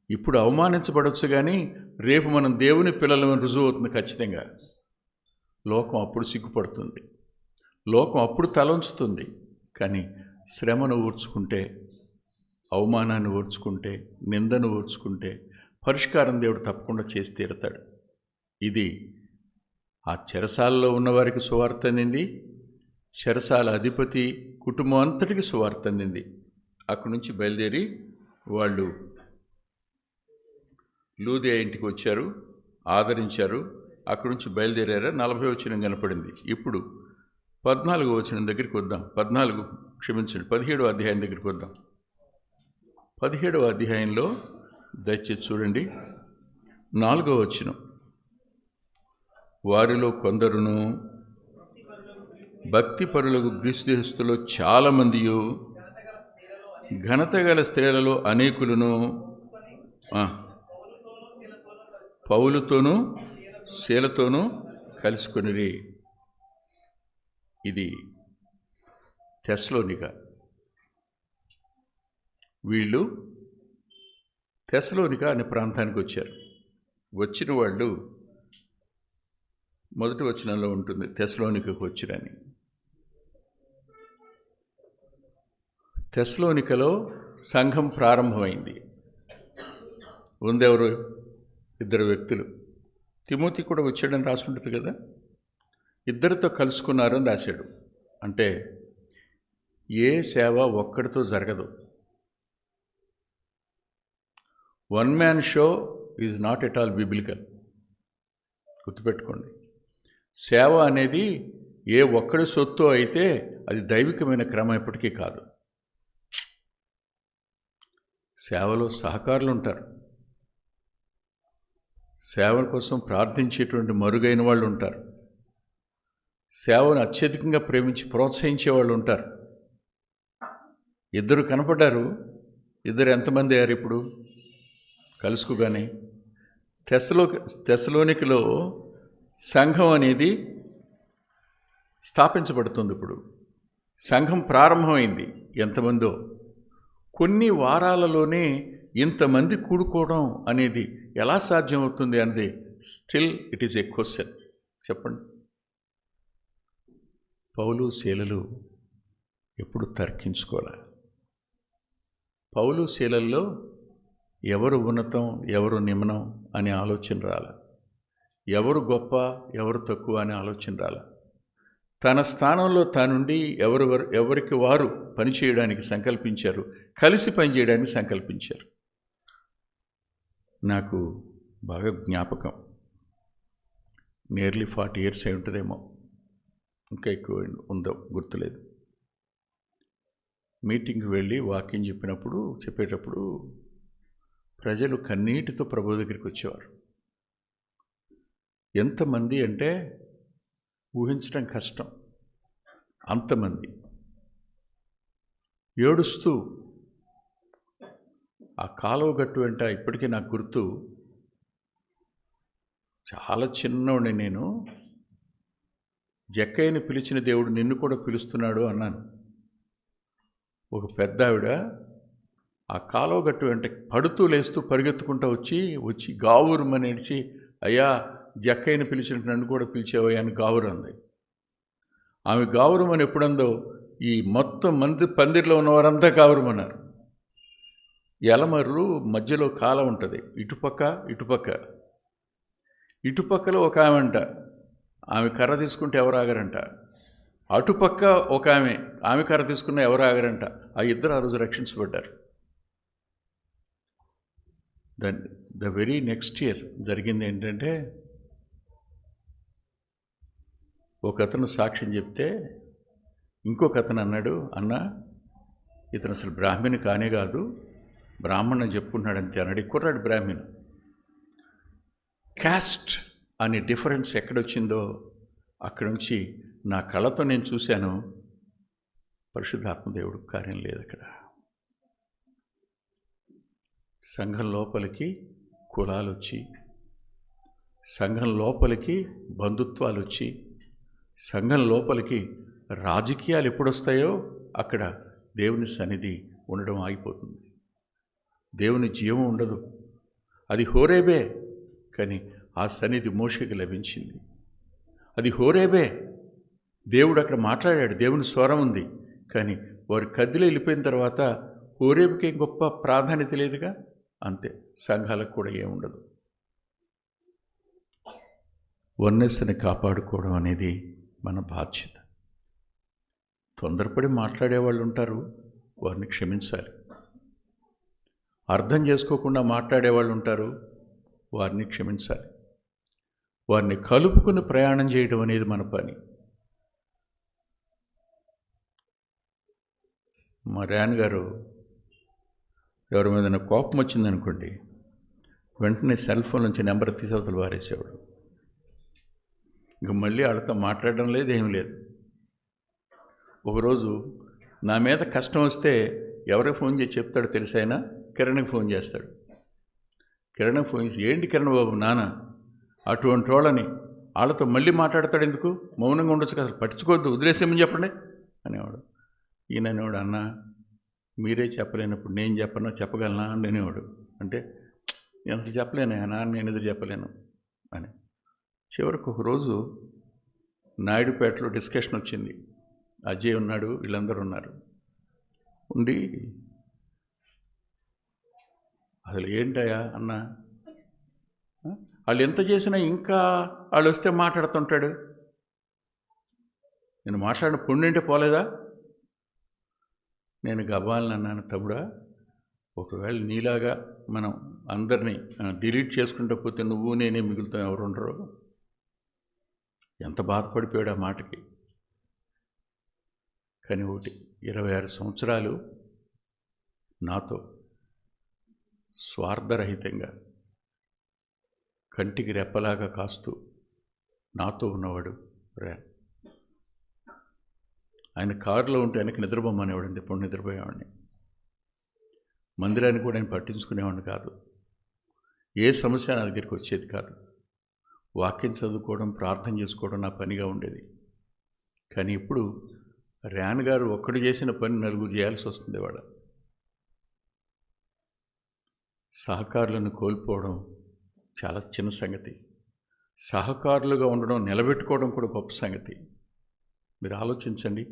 ఇప్పుడు అవమానించబడవచ్చు, కానీ రేపు మనం దేవుని పిల్లలమని రుజువు అవుతుంది ఖచ్చితంగా. లోకం అప్పుడు సిగ్గుపడుతుంది, లోకం అప్పుడు తలంచుతుంది. కానీ శ్రమను ఓర్చుకుంటే, అవమానాన్ని ఓర్చుకుంటే, నిందను ఓర్చుకుంటే పరిష్కారం దేవుడు తప్పకుండా చేసి తీరుతాడు. ఇది ఆ చెరసాలలో ఉన్నవారికి సువార్త అందింది, చెరసాల అధిపతి కుటుంబం అంతటికి సువార్త అందింది. అక్కడి నుంచి బయలుదేరి వాళ్ళు లూదియా ఇంటికి వచ్చారు, ఆదరించారు. అక్కడి నుంచి బయలుదేరారా 40వ వచనం కనపడింది. ఇప్పుడు 14వ వచనం దగ్గరికి వద్దాం. 17వ అధ్యాయం దగ్గరికి వద్దాం. 17వ అధ్యాయంలో దయచేసి చూడండి, 4వ వచనం. వారిలో కొందరును భక్తిపరులకు గ్రీస్తులో చాలామందియు, ఘనత గల స్త్రీలలో అనేకులను పౌలుతోనూ శీలతోనూ కలుసుకొనిరి. ఇది తెస్సలోనిక. వీళ్ళు తెస్సలోనిక అనే ప్రాంతానికి వచ్చారు. వచ్చిన వాళ్ళు మొదటి వచనంలో ఉంటుంది తెస్సలోనికకు వచ్చిరని. తెస్సలోనికలో సంఘం ప్రారంభమైంది. ఉందెవరు? 2 వ్యక్తులు. తిమోతి కూడా వచ్చాడని రాసి ఉంటుంది కదా, ఇద్దరితో కలుసుకున్నారని రాశాడు. అంటే ఏ సేవ ఒక్కడితో జరగదు. One man show is not at all biblical. గుర్తుపెట్టుకోండి, సేవ అనేది ఏ ఒక్కడి సొత్తు అయితే అది దైవికమైన క్రమం ఎప్పటికీ కాదు. సేవలో సహకారులు ఉంటారు, సేవ కోసం ప్రార్థించేటువంటి మరుగైన వాళ్ళు ఉంటారు, సేవను అత్యధికంగా ప్రేమించి ప్రోత్సహించే వాళ్ళు ఉంటారు. 2 కనపడ్డారు. 2 ఎంతమంది అయ్యారు ఇప్పుడు కలుసుకోగానే? తెస్సలోనికలో సంఘం అనేది స్థాపించబడుతుంది. ఇప్పుడు సంఘం ప్రారంభమైంది. ఎంతమందో, కొన్ని వారాలలోనే ఇంతమంది కూడుకోవడం అనేది ఎలా సాధ్యమవుతుంది అనేది still it is a question. చెప్పండి. పౌలు శీలలు ఎప్పుడు తర్కించుకోలే. పౌలు శీలల్లో ఎవరు ఉన్నతం ఎవరు నిమ్నం అనే ఆలోచన రాల, ఎవరు గొప్ప ఎవరు తక్కువ అనే ఆలోచన రాల. తన స్థానంలో తానుండి ఎవరికి వారు పనిచేయడానికి సంకల్పించారు, కలిసి పనిచేయడానికి సంకల్పించారు. నాకు బాగా జ్ఞాపకం, నియర్లీ 40 years అయి ఉంటుందేమో, ఇంకా ఎక్కువ ఉందో గుర్తులేదు. మీటింగ్కి వెళ్ళి వాక్యం చెప్పేటప్పుడు ప్రజలు కన్నీటితో ప్రభు దగ్గరికి వచ్చేవారు. ఎంతమంది అంటే ఊహించడం కష్టం. అంతమంది ఏడుస్తూ ఆ కాలువ గట్టు వెంట ఇప్పటికీ నాకు గుర్తు. చాలా చిన్నోడిని నేను. జక్కయ్యని పిలిచిన దేవుడు నిన్ను కూడా పిలుస్తున్నాడు అన్నాను. ఒక పెద్ద ఆవిడ ఆ కాలువ గట్టు వెంట పడుతూ లేస్తూ పరిగెత్తుకుంటూ వచ్చి గావురుమని ఏడ్చి, అయ్యా జక్కయ్యని పిలిచినట్టు నన్ను కూడా పిలిచేవయ్యా అని గావురు అంది. ఆమె గావురుమని ఎప్పుడందో ఈ మొత్తం పందిరిలో ఉన్నవారంతా గావురుమన్నారు. ఎలమర్రు మధ్యలో కాలం ఉంటుంది, ఇటుపక్కలో ఒక ఆమె అంట. ఆమె కర్ర తీసుకుంటే ఎవరు ఆగరంట. అటుపక్క ఒక ఆమె కర్ర తీసుకున్న ఎవరు ఆగరంట. ఆ ఇద్దరు ఆ రోజు రక్షించబడ్డారు. ద వెరీ నెక్స్ట్ ఇయర్ జరిగింది ఏంటంటే, ఒక అతను సాక్ష్యం చెప్తే ఇంకొక అతను అన్నాడు, అన్న ఇతను అసలు బ్రాహ్మణి కానే కాదు, బ్రాహ్మణ్ చెప్పుకుంటున్నాడు అంతే అన్నాడు. కుర్రాడు బ్రాహ్మణ్. క్యాస్ట్ అనే డిఫరెన్స్ ఎక్కడొచ్చిందో అక్కడి నుంచి నా కళ్ళతో నేను చూశాను, పరిశుద్ధాత్మదేవుడు కార్యం లేదు అక్కడ. సంఘం లోపలికి కులాలు వచ్చి, సంఘం లోపలికి బంధుత్వాలు వచ్చి, సంఘం లోపలికి రాజకీయాలు ఎప్పుడొస్తాయో అక్కడ దేవుని సన్నిధి ఉండడం ఆగిపోతుంది. దేవుని జీవం ఉండదు. అది హోరేబే, కానీ ఆ సన్నిధి మోషేకి లభించింది. అది హోరేబే, దేవుడు అక్కడ మాట్లాడాడు, దేవుని స్వరం ఉంది. కానీ వారు కదిలి వెళ్ళిపోయిన తర్వాత హోరేబుకి గొప్ప ప్రాధాన్యత లేదుగా. అంతే, సంఘాలకు కూడా ఏముండదు. వన్నెస్ని కాపాడుకోవడం అనేది మన బాధ్యత. తొందరపడి మాట్లాడేవాళ్ళు ఉంటారు, వారిని క్షమించాలి. అర్థం చేసుకోకుండా మాట్లాడేవాళ్ళు ఉంటారు, వారిని క్షమించాలి. వారిని కలుపుకుని ప్రయాణం చేయడం అనేది మన పని. మా ర్యాన్ గారు ఎవరి మీద కోపం వచ్చిందనుకోండి, వెంటనే సెల్ ఫోన్ నుంచి నెంబర్ తీసవతలు వారేసేవాడు. ఇంక మళ్ళీ వాళ్ళతో మాట్లాడడం లేదు, ఏమీ లేదు. ఒకరోజు నా మీద కష్టం వస్తే ఎవరికి ఫోన్ చేసి చెప్తాడో తెలిసైనా కిరణ్కి ఫోన్ చేస్తాడు. కిరణ్కి ఫోన్ చేసి, ఏంటి కిరణ్ బాబు నాన్న అటువంటి వాళ్ళని వాళ్ళతో మళ్ళీ మాట్లాడతాడు, ఎందుకు మౌనంగా ఉండొచ్చు కదా, అసలు పట్టించుకోవద్దు, వదిలేసేమని చెప్పండి అనేవాడు. ఈయన అనేవాడు, అన్న మీరే చెప్పలేనప్పుడు నేను చెప్పగలనా అని అనేవాడు. అంటే ఎంత చెప్పలేను నాన్న, నేను ఎదురు చెప్పలేను అని. చివరికి ఒకరోజు నాయుడుపేటలో డిస్కషన్ వచ్చింది. అజయ్ ఉన్నాడు, వీళ్ళందరూ ఉన్నారు. ఉండి, అసలు ఏంటయ్యా అన్న, వాళ్ళు ఎంత చేసినా ఇంకా వాళ్ళు వస్తే మాట్లాడుతుంటాడు, నేను మాట్లాడిన పుణ్యంటే పోలేదా? నేను గవ్వాలని అన్నాను, తమ్ముడా ఒకవేళ నీలాగా మనం అందరినీ డిలీట్ చేసుకుంటూ పోతే నువ్వు నేనే మిగులుతాం, ఎవరు ఉండరు. ఎంత బాధపడిపోయాడు ఆ మాటకి. కానీ ఒకటి, 26 సంవత్సరాలు నాతో స్వార్థరహితంగా కంటికి రెప్పలాగా కాస్తూ నాతో ఉన్నవాడు ర్యాన్. ఆయన కారులో ఉంటే ఆయనకి నిద్రపోమనేవాడండి. ఎప్పుడు నిద్రపోయేవాడిని. మందిరాన్ని కూడా ఆయన పట్టించుకునేవాడిని కాదు. ఏ సమస్య నా దగ్గరికి వచ్చేది కాదు. వాక్యం చదువుకోవడం, ప్రార్థన చేసుకోవడం నా పనిగా ఉండేది. కానీ ఇప్పుడు ర్యాన్ గారు ఒక్కడు చేసిన పని నలుగురు చేయాల్సి వస్తుంది. వాడు సహకారులను కోల్పోవడం చాలా చిన్న సంగతి. సహకారులుగా ఉండడం, నిలబెట్టుకోవడం కూడా గొప్ప సంగతి. మీరు ఆలోచించండి,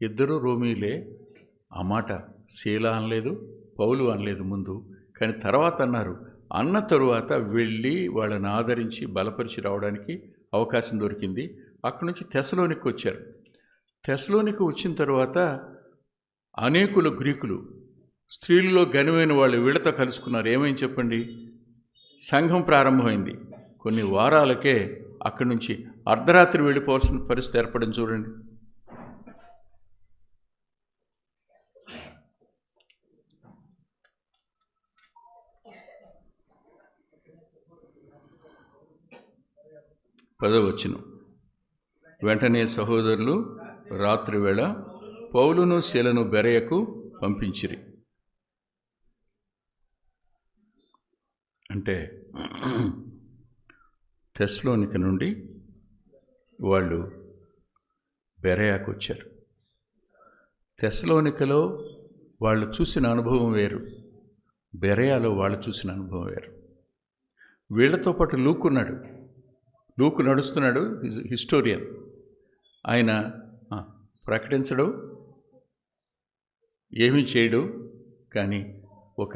ఇద్దరు రోమీలే. ఆ మాట శీలా అనలేదు, పౌలు అనలేదు ముందు, కానీ తర్వాత అన్నారు. అన్న తరువాత వెళ్ళి వాళ్ళని ఆదరించి బలపరిచి రావడానికి అవకాశం దొరికింది. అక్కడి నుంచి తెస్సలోనికి వచ్చారు. తెస్సలోనికి వచ్చిన తర్వాత అనేకులు గ్రీకులు, స్త్రీలలో ఘనమైన వాళ్ళు వీళ్ళతో కలుసుకున్నారు. ఏమైంది చెప్పండి? సంఘం ప్రారంభమైంది. కొన్ని వారాలకే అక్కడి నుంచి అర్ధరాత్రి వెళ్ళిపోవాల్సిన పరిస్థితి ఏర్పడింది. చూడండి. పదవచనం, వెంటనే సహోదరులు రాత్రి వేళ పౌలును శీలను బెరయకు పంపించిరి. అంటే తెస్సలోనిక నుండి వాళ్ళు బెరయాకు వచ్చారు. తెస్సలోనికలో వాళ్ళు చూసిన అనుభవం వేరు, బెరయాలో వాళ్ళు చూసిన అనుభవం వేరు. వీళ్లతో పాటు లూకున్నాడు. లూకు నడుస్తున్నాడు, హిస్టోరియన్. ఆయన ప్రకటించడు, ఏమీ చేయడు, కానీ ఒక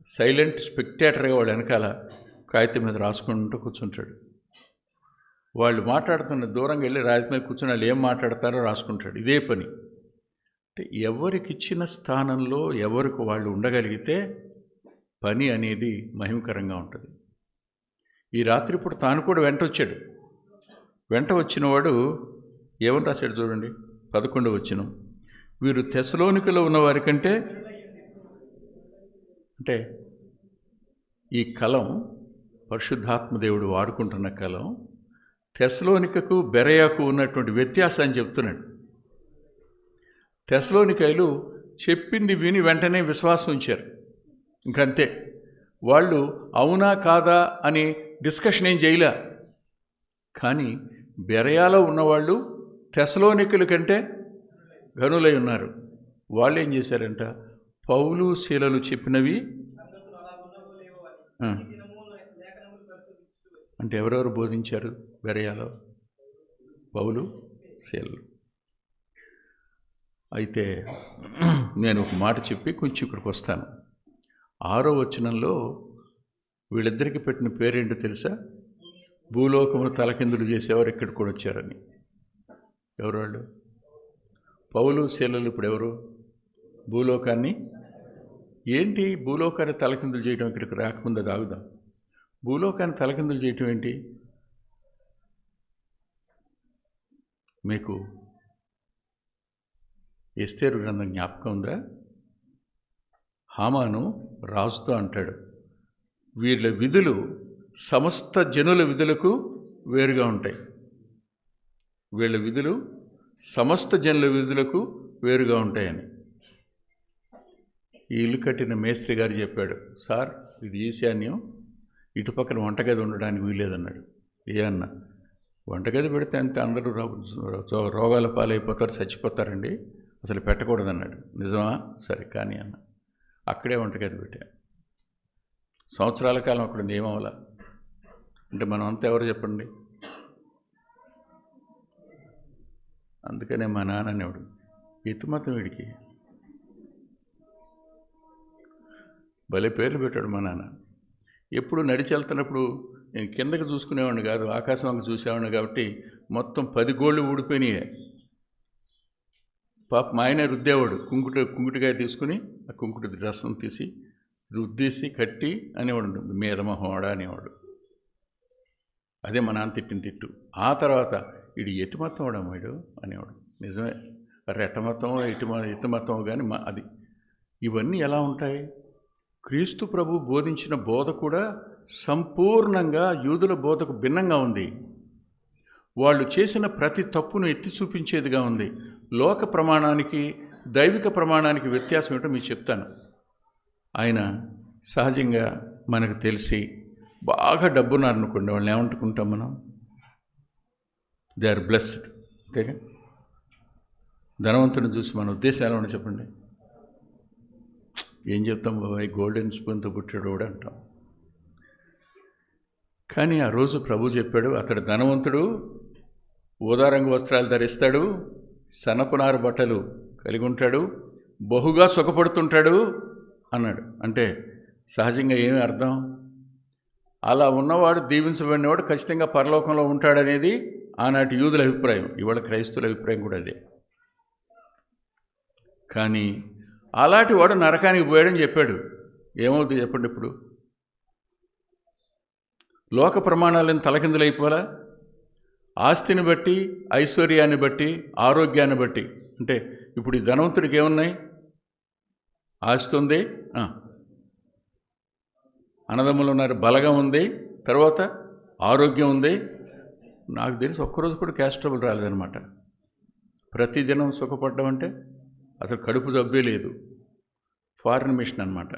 సైలెంట్ స్పెక్టేటర్గా వాడు వెనకాల కాగితం మీద రాసుకుంటూ కూర్చుంటాడు. వాళ్ళు మాట్లాడుతున్న దూరంగా వెళ్ళి రాజు మీద కూర్చొని వాళ్ళు ఏం మాట్లాడతారో రాసుకుంటాడు. ఇదే పని. అంటే ఎవరికిచ్చిన స్థానంలో ఎవరికి వాళ్ళు ఉండగలిగితే పని అనేది మహిమకరంగా ఉంటుంది. ఈ రాత్రిపూట తాను కూడా వెంట వచ్చాడు. వెంట వచ్చినవాడు ఏమని రాశాడు చూడండి, 11వ వచనం. వీరు తెస్సలోనికలో ఉన్న వారి కంటే, అంటే ఈ కలం పరిశుద్ధాత్మ దేవుడు వాడుకుంటున్న కలం తెస్సలోనికకు బెరయాకు ఉన్నటువంటి వ్యత్యాసాన్ని చెప్తున్నాడు. తెస్సలోనికైలు చెప్పింది విని వెంటనే విశ్వాసం ఉంచారు, ఇంకంతే. వాళ్ళు అవునా కాదా అని డిస్కషన్ ఏం చేయలే. కానీ బెరయాలో ఉన్నవాళ్ళు తెస్సలోనికల కంటే గనులై ఉన్నారు. వాళ్ళు ఏం చేశారంట, పౌలు శీలలు చెప్పినవి అంటే ఎవరెవరు బోధించారు బెరయాలో? పౌలు శీలలు. అయితే నేను ఒక మాట చెప్పి కొంచెం ఇక్కడికి వస్తాను. 6వ వచనంలో వీళ్ళిద్దరికి పెట్టిన పేరేంటో తెలుసా? భూలోకమును తలకిందులు చేసేవారు ఇక్కడికి కూడా వచ్చారని. ఎవరు వాళ్ళు? పౌలు శీలలు. ఇప్పుడు ఎవరు? భూలోకాన్ని ఏంటి? భూలోకాన్ని తలకిందులు చేయడం ఇక్కడికి రాకముందు అది ఆగుదాం. భూలోకాన్ని తలకిందులు చేయటం ఏంటి? మీకు ఎస్తేరు గ్రంథం జ్ఞాపకం ఉందా? హామాను రాజుతో అంటాడు, వీళ్ళ విధులు సమస్త జనుల విధులకు వేరుగా ఉంటాయి. వీళ్ళ విధులు సమస్త జనుల విధులకు వేరుగా ఉంటాయని. ఈ ఇల్లు కట్టిన మేస్త్రి గారు చెప్పాడు, సార్ ఇది ఈశాన్యం, ఇటుపక్కన వంటగది ఉండడానికి వీలేదన్నాడు. ఏ అన్న, వంటగది పెడితే అంతే అందరూ రోగాల పాలైపోతారు, చచ్చిపోతారండి, అసలు పెట్టకూడదన్నాడు. నిజమా? సరే కానీ అన్న. అక్కడే వంటగది పెట్టా. సంవత్సరాల కాలం అక్కడ నియమవల. అంటే మనం అంతా ఎవరు చెప్పండి? అందుకనే మా నాన్న అనేవాడు, ఎత్తుమతం వీడికి భలే పేర్లు పెట్టాడు మా నాన్న. ఎప్పుడు నడిచి వెళ్తున్నప్పుడు నేను కిందకి చూసుకునేవాడిని కాదు, ఆకాశం అంక చూసేవాడిని. కాబట్టి మొత్తం 10 గోళ్ళు ఊడిపోయినాయి. పాప మా ఆయన రుద్దేవాడు, కుంకుటికాయ తీసుకుని ఆ కుంకుటి రసం తీసి రుద్దేసి కట్టి అనేవాడు, మీద మొహవాడా అనేవాడు. అదే మా నాన్న తిట్టిన తిట్టు. ఆ తర్వాత ఇడు ఎటు మొత్తం వాడమ్మాడు అనేవాడు. నిజమే, రెట్ట మొత్తం ఎత్తు మొత్తం కానీ అది. ఇవన్నీ ఎలా ఉంటాయి? క్రీస్తు ప్రభు బోధించిన బోధ కూడా సంపూర్ణంగా యూదుల బోధకు భిన్నంగా ఉంది. వాళ్ళు చేసిన ప్రతి తప్పును ఎత్తి చూపించేదిగా ఉంది. లోక ప్రమాణానికి దైవిక ప్రమాణానికి వ్యత్యాసం ఏంటో మీకు చెప్తాను. ఆయన సహజంగా మనకు తెలిసి బాగా డబ్బున్నారనుకోండి, వాళ్ళని ఏమనుకుంటాం మనం? They are blessed. అంతేగా? ధనవంతుని చూసి మన ఉద్దేశం ఎలా ఉండదు చెప్పండి? ఏం చెప్తాం బాబాయ్, గోల్డెన్ స్పూన్తో పుట్టాడు కూడా అంటాం. కానీ ఆ రోజు ప్రభు చెప్పాడు, అతడు ధనవంతుడు, ఊదారంగు వస్త్రాలు ధరిస్తాడు, సనపునారు బట్టలు కలిగి ఉంటాడు, బహుగా సుఖపడుతుంటాడు అన్నాడు. అంటే సహజంగా ఏమి అర్థం? అలా ఉన్నవాడు, దీవించబడినవాడు ఖచ్చితంగా పరలోకంలో ఉంటాడనేది ఆనాటి యూదుల అభిప్రాయం. ఇవాళ క్రైస్తవుల అభిప్రాయం కూడా అదే. కానీ అలాంటి వాడు నరకానికి పోయాడని చెప్పాడు. ఏమవుతుంది చెప్పండి? ఇప్పుడు లోక ప్రమాణాలను తలకిందులైపోలా. ఆస్తిని బట్టి, ఐశ్వర్యాన్ని బట్టి, ఆరోగ్యాన్ని బట్టి. అంటే ఇప్పుడు ఈ ధనవంతుడికి ఏమున్నాయి? ఆస్తి ఉంది, అన్నదమ్ములు ఉన్నారు, బలగం ఉంది, తర్వాత ఆరోగ్యం ఉంది. నాకు తెలిసి ఒక్కరోజు కూడా క్యాస్ట్ ట్రబుల్ రాలేదనమాట. ప్రతిదినం సుఖపడ్డం అంటే అసలు కడుపు జబ్బే లేదు. ఫారిన్ మిషన్ అనమాట.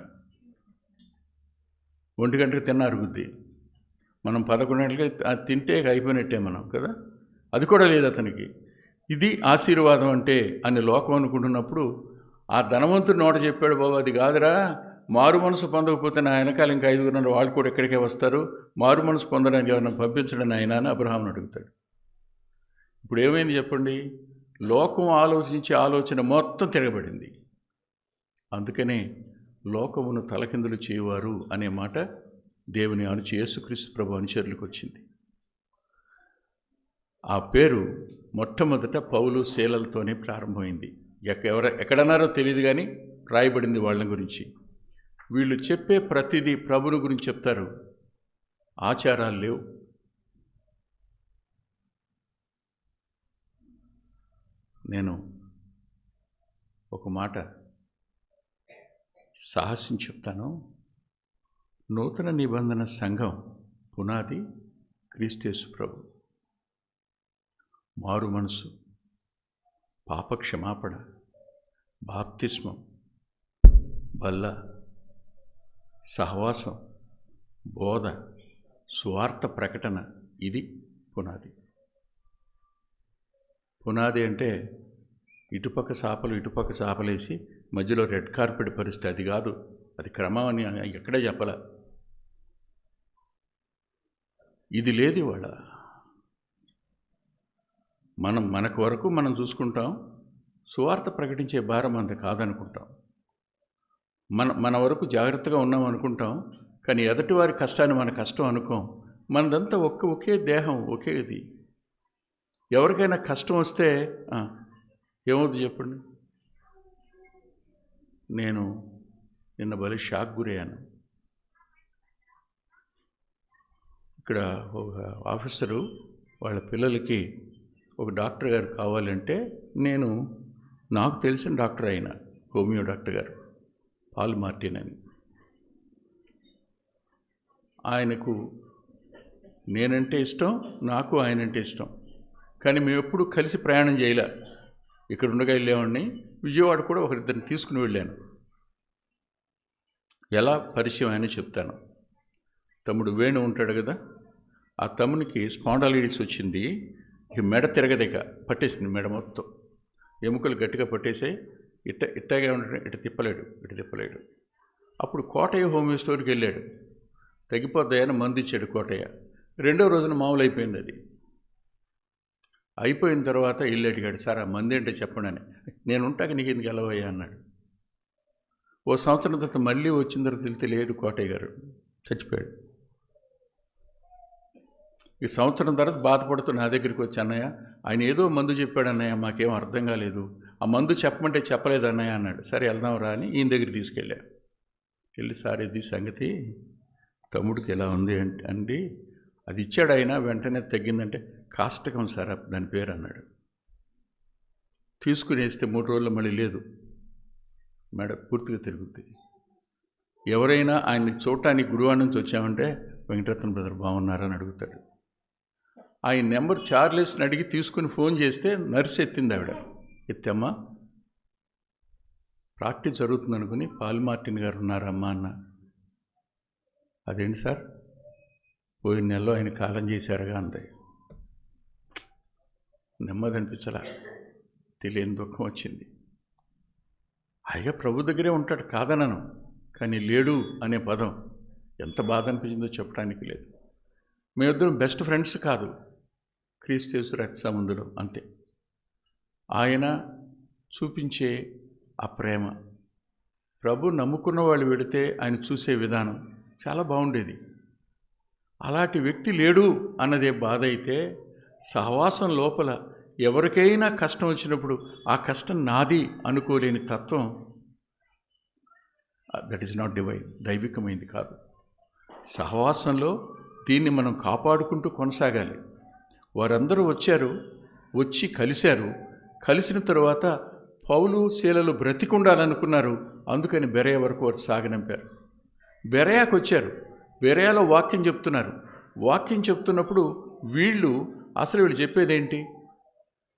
1 గంటకి తిన్న అరుగుద్ది. మనం 11 గంటలకి తింటే అయిపోయినట్టే మనం కదా. అది కూడా లేదు అతనికి. ఇది ఆశీర్వాదం అంటే అని లోకం అనుకుంటున్నప్పుడు ఆ ధనవంతుడు నోట చెప్పాడు, బాబు అది కాదురా, మారు మనసు పొందకపోతే నా వెనకాల ఇంకా 5 వాళ్ళు కూడా ఎక్కడికే వస్తారు, మారు మనసు పొందడానికి ఎవరైనా పంపించడం ఆయన అని అబ్రహాముని అడుగుతాడు. ఇప్పుడు ఏమైంది చెప్పండి? లోకం ఆలోచించే ఆలోచన మొత్తం తిరగబడింది. అందుకనే లోకమును తలకిందులు చేయవారు అనే మాట దేవుని అనుచు యేసుక్రీస్తు ప్రభు అనుచరులకు వచ్చింది. ఆ పేరు మొట్టమొదట పౌలు శీలలతోనే ప్రారంభమైంది. ఎక్కడన్నారో తెలియదు కానీ రాయబడింది వాళ్ళ గురించి. వీళ్ళు చెప్పే ప్రతిదీ ప్రభుని గురించి చెప్తారు. ఆచారాలు లేవు. నేను ఒక మాట సాహసించి చెప్తాను. నూతన నిబంధన సంఘం పునాది క్రీస్తు ప్రభు. మారు మనసు, పాపక్షమాపణ, బాప్తిస్మం, బల్ల, సహవాసం, బోధ, సువార్త ప్రకటన, ఇది పునాది. పునాది అంటే ఇటుపక్క చాపలేసి మధ్యలో రెడ్ కార్పెట్ పరిస్థితి అది కాదు. అది క్రమం అని ఎక్కడే చెప్పాల. ఇది లేదు ఇవాళ. మనకు వరకు మనం చూసుకుంటాం. సువార్త ప్రకటించే భారం అంత కాదనుకుంటాం. మన వరకు జాగ్రత్తగా ఉన్నాం అనుకుంటాం. కానీ ఎదటి వారి కష్టాన్ని మన కష్టం అనుకోం. మనదంతా ఒకే దేహం, ఒకే ఇది. ఎవరికైనా కష్టం వస్తే ఏమవుతుంది చెప్పండి. నేను నిన్న భలే షాక్ గురయ్యాను. ఇక్కడ ఒక ఆఫీసరు వాళ్ళ పిల్లలకి ఒక డాక్టర్ గారు కావాలంటే నాకు తెలిసిన డాక్టర్ అయిన హోమియో డాక్టర్ గారు పాల్ మార్టిన్ అని. ఆయనకు నేనంటే ఇష్టం, నాకు ఆయనంటే ఇష్టం. కానీ మేము ఎప్పుడు కలిసి ప్రయాణం చేయలే. ఇక్కడ ఉండగా వెళ్ళేవాడిని. విజయవాడ కూడా ఒకరిద్దరిని తీసుకుని వెళ్ళాను. ఎలా పరిచయం అని చెప్తాను. తమ్ముడు వేణు ఉంటాడు కదా, ఆ తమ్మునికి స్పాండాలైటిస్ వచ్చింది. ఇక మెడ తిరగదేక పట్టేసింది. మెడ మొత్తం ఎముకలు గట్టిగా పట్టేసే ఇట్టగా ఉంటే ఇటు తిప్పలేడు. అప్పుడు కోటయ్య హోమియో స్టోర్కి వెళ్ళాడు. తగ్గిపోతాయని మందు ఇచ్చాడు కోటయ్య. రెండో రోజున మామూలు అయిపోయింది. అది అయిపోయిన తర్వాత ఇల్లు అడిగాడు, సార్ ఆ మంది ఏంటో చెప్పండి అని. నేను ఉంటాక నీకు ఎందుకు వెళ్ళవయ్యా అన్నాడు. ఓ సంవత్సరం తర్వాత మళ్ళీ వచ్చిన తర్వాత లేడు కోటయ్య గారు, చచ్చిపోయాడు. ఈ సంవత్సరం తర్వాత బాధపడుతూ నా దగ్గరికి వచ్చి, అన్నయ్య ఆయన ఏదో మందు చెప్పాడు అన్నయ్య, మాకేం అర్థం కాలేదు, ఆ మందు చెప్పమంటే చెప్పలేదు అన్నయ్య అన్నాడు. సరే వెళ్దాం రా అని ఈయన దగ్గర తీసుకెళ్ళా. వెళ్ళి, సార్ ఇది సంగతి, తమ్ముడికి ఎలా ఉంది అండి, అది ఇచ్చాడు ఆయన, వెంటనే తగ్గిందంటే, కాష్టకం సార్ దాని పేరు అన్నాడు. తీసుకుని వేస్తే 3 రోజుల్లో మళ్ళీ లేదు, మెడ పూర్తిగా తిరుగుతుంది. ఎవరైనా ఆయన్ని చూడటానికి గురువాడ నుంచి వచ్చామంటే, వెంకటరత్న బ్రదర్ బాగున్నారని అడుగుతాడు. ఆయన నెంబర్ చార్లెస్ని అడిగి తీసుకుని ఫోన్ చేస్తే నర్స్ ఎత్తింది. ఆవిడ ఎత్తమ్మా ప్రాక్టీస్ జరుగుతుంది అనుకుని, పాల్ మార్టిన్ గారు ఉన్నారమ్మా అన్న. అదేంటి సార్, పోయిన నెలలో ఆయన కాలం చేశారుగా అంది. నెమ్మది అనిపించలా, తెలియని దుఃఖం వచ్చింది. హాయిగా ప్రభు దగ్గరే ఉంటాడు కాదనను, కానీ లేడు అనే పదం ఎంత బాధ అనిపించిందో చెప్పడానికి లేదు. మేమిద్దరం బెస్ట్ ఫ్రెండ్స్ కాదు, క్రీస్తు యేసు రక్త సంబంధులు అంతే. ఆయన చూపించే ఆ ప్రేమ, ప్రభు నమ్ముకున్న వాళ్ళు వెడితే ఆయన చూసే విధానం చాలా బాగుండేది. అలాంటి వ్యక్తి లేడు అన్నదే బాధ అయితే, సహవాసం లోపల ఎవరికైనా కష్టం వచ్చినప్పుడు ఆ కష్టం నాది అనుకోలేని తత్వం, దట్ ఈస్ నాట్ డివైన్, దైవికమైంది కాదు. సహవాసంలో దీన్ని మనం కాపాడుకుంటూ కొనసాగాలి. వారందరూ వచ్చి కలిశారు. కలిసిన తరువాత పౌలు శీలలు బ్రతికుండాలనుకున్నారు. అందుకని బెరయ వరకు వారు సాగనంపారు. బెరయాకు వచ్చారు. బెరయాలో వాక్యం చెప్తున్నారు. వాక్యం చెప్తున్నప్పుడు వీళ్ళు చెప్పేదేంటి,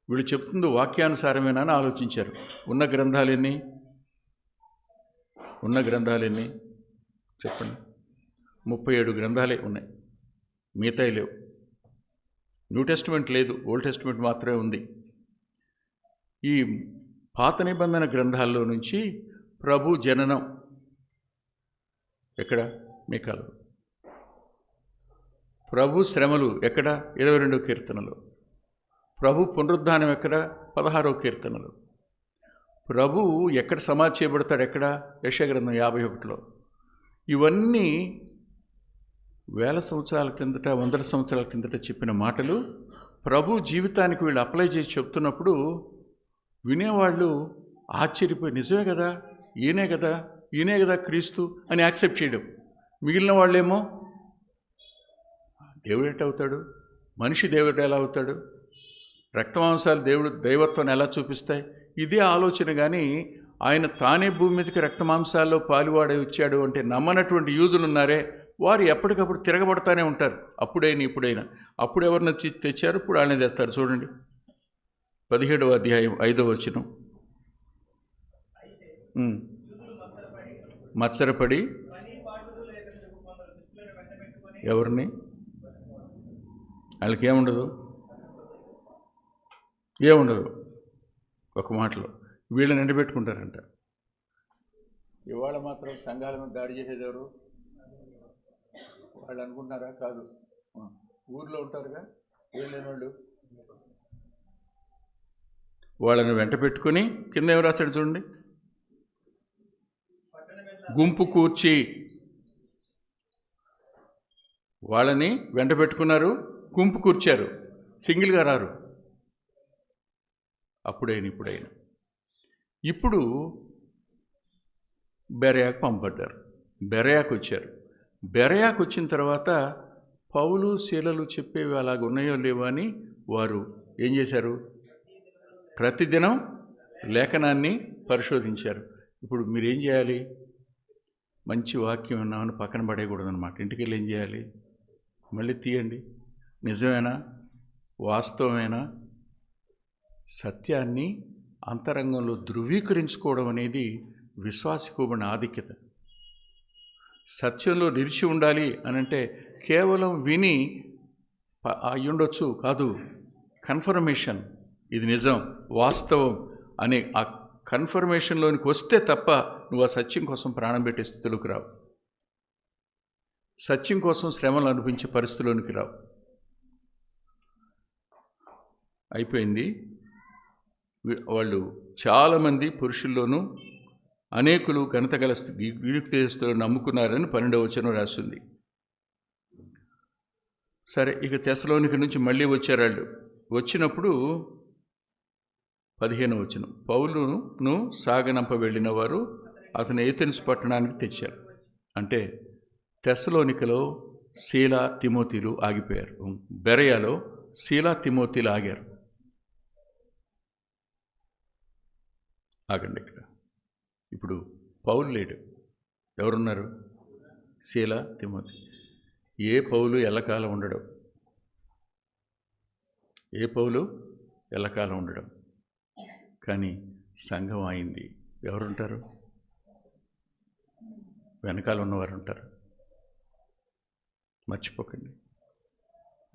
వీళ్ళు చెప్తుంది వాక్యానుసారమేనా అని ఆలోచించారు. ఉన్న గ్రంథాలెన్ని చెప్పండి. 37 గ్రంథాలే ఉన్నాయి, మిగతాయి లేవు. న్యూ టెస్టిమెంట్ లేదు, ఓల్డ్ టెస్టిమెంట్ మాత్రమే ఉంది. ఈ పాత నిబంధన గ్రంథాల్లో నుంచి ప్రభు జననం ఎక్కడ, మీకాలో. ప్రభు శ్రమలు ఎక్కడ, 22వ కీర్తనలో. ప్రభు పునరుద్ధానం ఎక్కడ, 16వ కీర్తనలో. ప్రభు ఎక్కడ సమాధి చేయబడతాడు, ఎక్కడ, యెషయా గ్రంథం 51లో. ఇవన్నీ 1000 సంవత్సరాల కిందట, 100 సంవత్సరాల కిందట చెప్పిన మాటలు ప్రభు జీవితానికి వీళ్ళు అప్లై చేసి చెప్తున్నప్పుడు వినేవాళ్ళు ఆశ్చర్యపోయి, నిజమే కదా, ఈయనే కదా క్రీస్తు అని యాక్సెప్ట్ చేయడం. మిగిలిన వాళ్ళేమో దేవుడు ఎట్లా అవుతాడు, మనిషి దేవుడు ఎలా అవుతాడు, రక్తమాంసాలు దైవత్వాన్ని ఎలా చూపిస్తాయి, ఇదే ఆలోచన. కానీ ఆయన తానే భూమి మీదకి రక్తమాంసాల్లో పాలువాడై వచ్చాడు అంటే నమ్మనటువంటి యూదులు ఉన్నారే, వారు ఎప్పటికప్పుడు తిరగబడతానే ఉంటారు. ఇప్పుడైనా అప్పుడు ఎవరిని తెచ్చారు, ఇప్పుడు వాళ్ళని తెస్తారు. చూడండి 17వ అధ్యాయం 5వ వచనం. మత్సరపడి ఎవరిని, వాళ్ళకి ఏముండదు ఒక మాటలో వీళ్ళని ఎండబెట్టుకుంటారంట. ఇవాళ మాత్రం సంఘాల మీద దాడి చేసేది ఎవరు? వాళ్ళు అనుకుంటున్నారా? కాదు, ఊర్లో ఉంటారుగా వీళ్ళని వాళ్ళు. వాళ్ళని వెంట పెట్టుకుని కింద ఎవరు రాశాడు చూడండి, గుంపు కూర్చి వాళ్ళని వెంట పెట్టుకున్నారు, గుంపు కూర్చారు, సింగిల్గా రారు. ఇప్పుడైనా ఇప్పుడు బెరయాకు పంపడ్డారు. బెరయాకు వచ్చారు. బెరయాకు వచ్చిన తర్వాత పౌలు శీలలు చెప్పేవి అలాగ ఉన్నాయో లేవో అని వారు ఏం చేశారు, ప్రతిదినం లేఖనాన్ని పరిశోధించారు. ఇప్పుడు మీరేం చేయాలి, మంచి వాక్యం ఉన్నామని పక్కన పడేయకూడదన్నమాట. ఇంటికి వెళ్ళి ఏం చేయాలి, మళ్ళీ తీయండి. నిజమేనా, వాస్తవమేనా, సత్యాన్ని అంతరంగంలో ధృవీకరించుకోవడం అనేది విశ్వాసికోబడిన ఆధిక్యత. సత్యంలో నిలిచి ఉండాలి అనంటే కేవలం విని అయ్యుండొచ్చు కాదు, కన్ఫర్మేషన్, ఇది నిజం వాస్తవం అనే ఆ కన్ఫర్మేషన్లోనికి వస్తే తప్ప నువ్వు ఆ సత్యం కోసం ప్రాణం పెట్టే స్థితిలోకి రావు, సత్యం కోసం శ్రమలు అనిపించే పరిస్థితిలోనికి రావు. అయిపోయింది. వాళ్ళు చాలామంది పురుషుల్లోనూ అనేకులు ఘనత గల గ్రీకులు నమ్ముకున్నారని 12వ వచనం రాస్తుంది. సరే, ఇక తెస్సలోనిక నుంచి మళ్ళీ వచ్చారు వాళ్ళు. వచ్చినప్పుడు 15వ వచనం, పౌలును సాగనంప వెళ్ళిన వారు అతను ఏథెన్స్ పట్టణానికి తెచ్చారు. అంటే తెస్సలోనికలో శీలా తిమోతిలు ఆగిపోయారు, బెరయాలో శీలా తిమోతిలు ఆగారు. ఆగండి, ఇక్కడ ఇప్పుడు పౌలు లేడు, ఎవరున్నారు? శీలా తిమోతి. ఏ పౌలు ఎల్లకాలం ఉండడం, కానీ సంఘం అయింది. ఎవరుంటారు? వెనకాల ఉన్నవారు ఉంటారు. మర్చిపోకండి,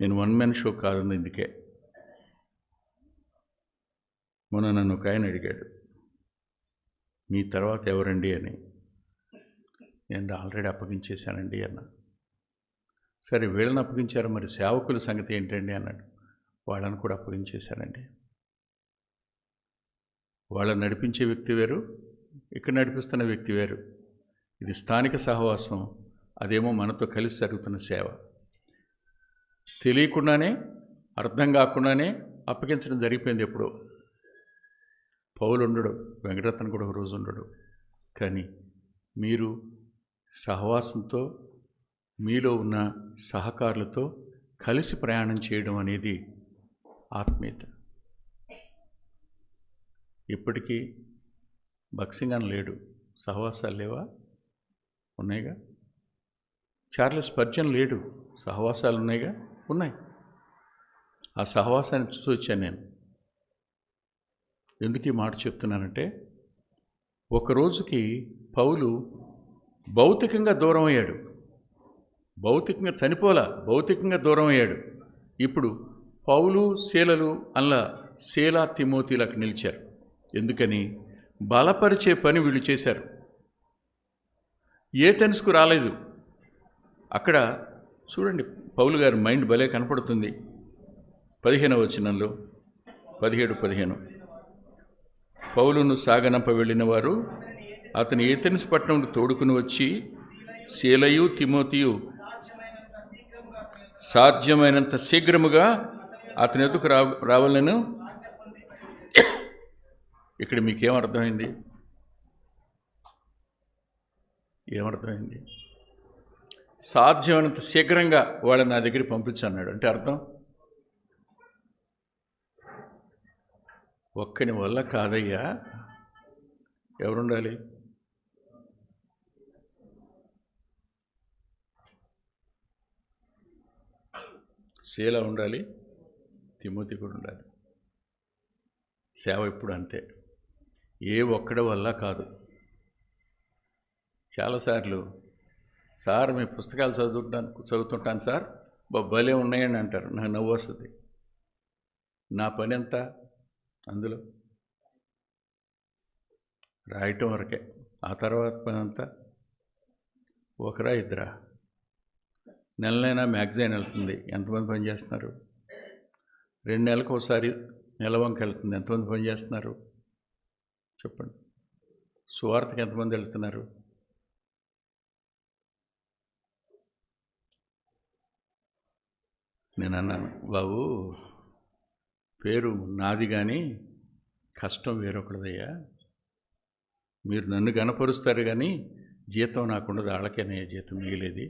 నేను వన్ మ్యాన్ షో కాదు. ఇందుకే మొన్న నన్ను ఒక ఆయన అడిగాడు, మీ తర్వాత ఎవరండి అని. నేను ఆల్రెడీ అప్పగించేశానండి అన్నా. సరే, వీళ్ళని అప్పగించారు, మరి సేవకుల సంగతి ఏంటండి అన్నాడు. వాళ్ళని కూడా అప్పగించేశానండి. వాళ్ళని నడిపించే వ్యక్తి వేరు, ఇక్కడ నడిపిస్తున్న వ్యక్తి వేరు. ఇది స్థానిక సహవాసం, అదేమో మనతో కలిసి జరుగుతున్న సేవ. తెలియకుండానే, అర్థం కాకుండానే అప్పగించడం జరిగిపోయింది ఎప్పుడో. పౌలు ఉండడు, వెంకటరత్న కూడా ఒక రోజు ఉండడు. కానీ మీరు సహవాసంతో, మీలో ఉన్న సహకారులతో కలిసి ప్రయాణం చేయడం అనేది ఆత్మీయత. ఇప్పటికీ బక్సింగన్ లేడు, సహవాసాలు లేవా? ఉన్నాయిగా. చార్లెస్ స్పర్జన్ లేడు, సహవాసాలు ఉన్నాయిగా. ఉన్నాయి. ఆ సహవాసాన్ని చూసి వచ్చాను నేను. ఎందుకు ఈ మాట చెప్తున్నానంటే, ఒకరోజుకి పౌలు భౌతికంగా దూరం అయ్యాడు. భౌతికంగా చనిపోలా, భౌతికంగా దూరం అయ్యాడు. ఇప్పుడు పౌలు శీలలు అలా శీలా తిమోతిలకు నిలిచారు. ఎందుకని? బలపరిచే పని వీళ్ళు చేశారు. ఏథెన్స్కు రాలేదు. అక్కడ చూడండి, పౌలు గారి మైండ్ భలే కనపడుతుంది. 15వ వచనంలో 17-15, పౌలును సాగనంప వెళ్ళిన వారు అతని ఏథెన్స్ పట్టణంలో తోడుకుని వచ్చి శీలయు తిమోతియు సాధ్యమైనంత శీఘ్రముగా అతని ఎదుకు రావాలను. ఇక్కడ మీకేమర్థమైంది? ఏమర్థమైంది? సాధ్యమైనంత శీఘ్రంగా వాళ్ళని నా దగ్గరికి పంపించన్నాడు. అంటే అర్థం ఒక్కని వల్ల కాదయ్యా, ఎవరుండాలి? శీల ఉండాలి, తిమోతి కూడా ఉండాలి. సేవ ఇప్పుడు అంతే, ఏ ఒక్కడి వల్ల కాదు. చాలాసార్లు సార్ మీ పుస్తకాలు చదువుతుంటాను సార్, భలే ఉన్నాయని అంటారు. నాకు నవ్వు వస్తుంది. నా పని ఎంత అందులో? రాయటం వరకే. ఆ తర్వాత పని అంతా ఒకరా ఇద్దరా? నెలనైనా మ్యాగజైన్ వెళ్తుంది, ఎంతమంది పని చేస్తున్నారు? 2 నెలలకు ఒకసారి నెలవంక వెళ్తుంది, ఎంతమంది పని చేస్తున్నారు చెప్పండి? సువార్తకి ఎంతమంది వెళ్తున్నారు? నేను అన్నాను, బాబు పేరు నాది కానీ కష్టం వేరొకటిదయ్యా. మీరు నన్ను గనపరుస్తారు కానీ జీతం నాకుండదు, వాళ్ళకేనే జీతం మిగిలేది.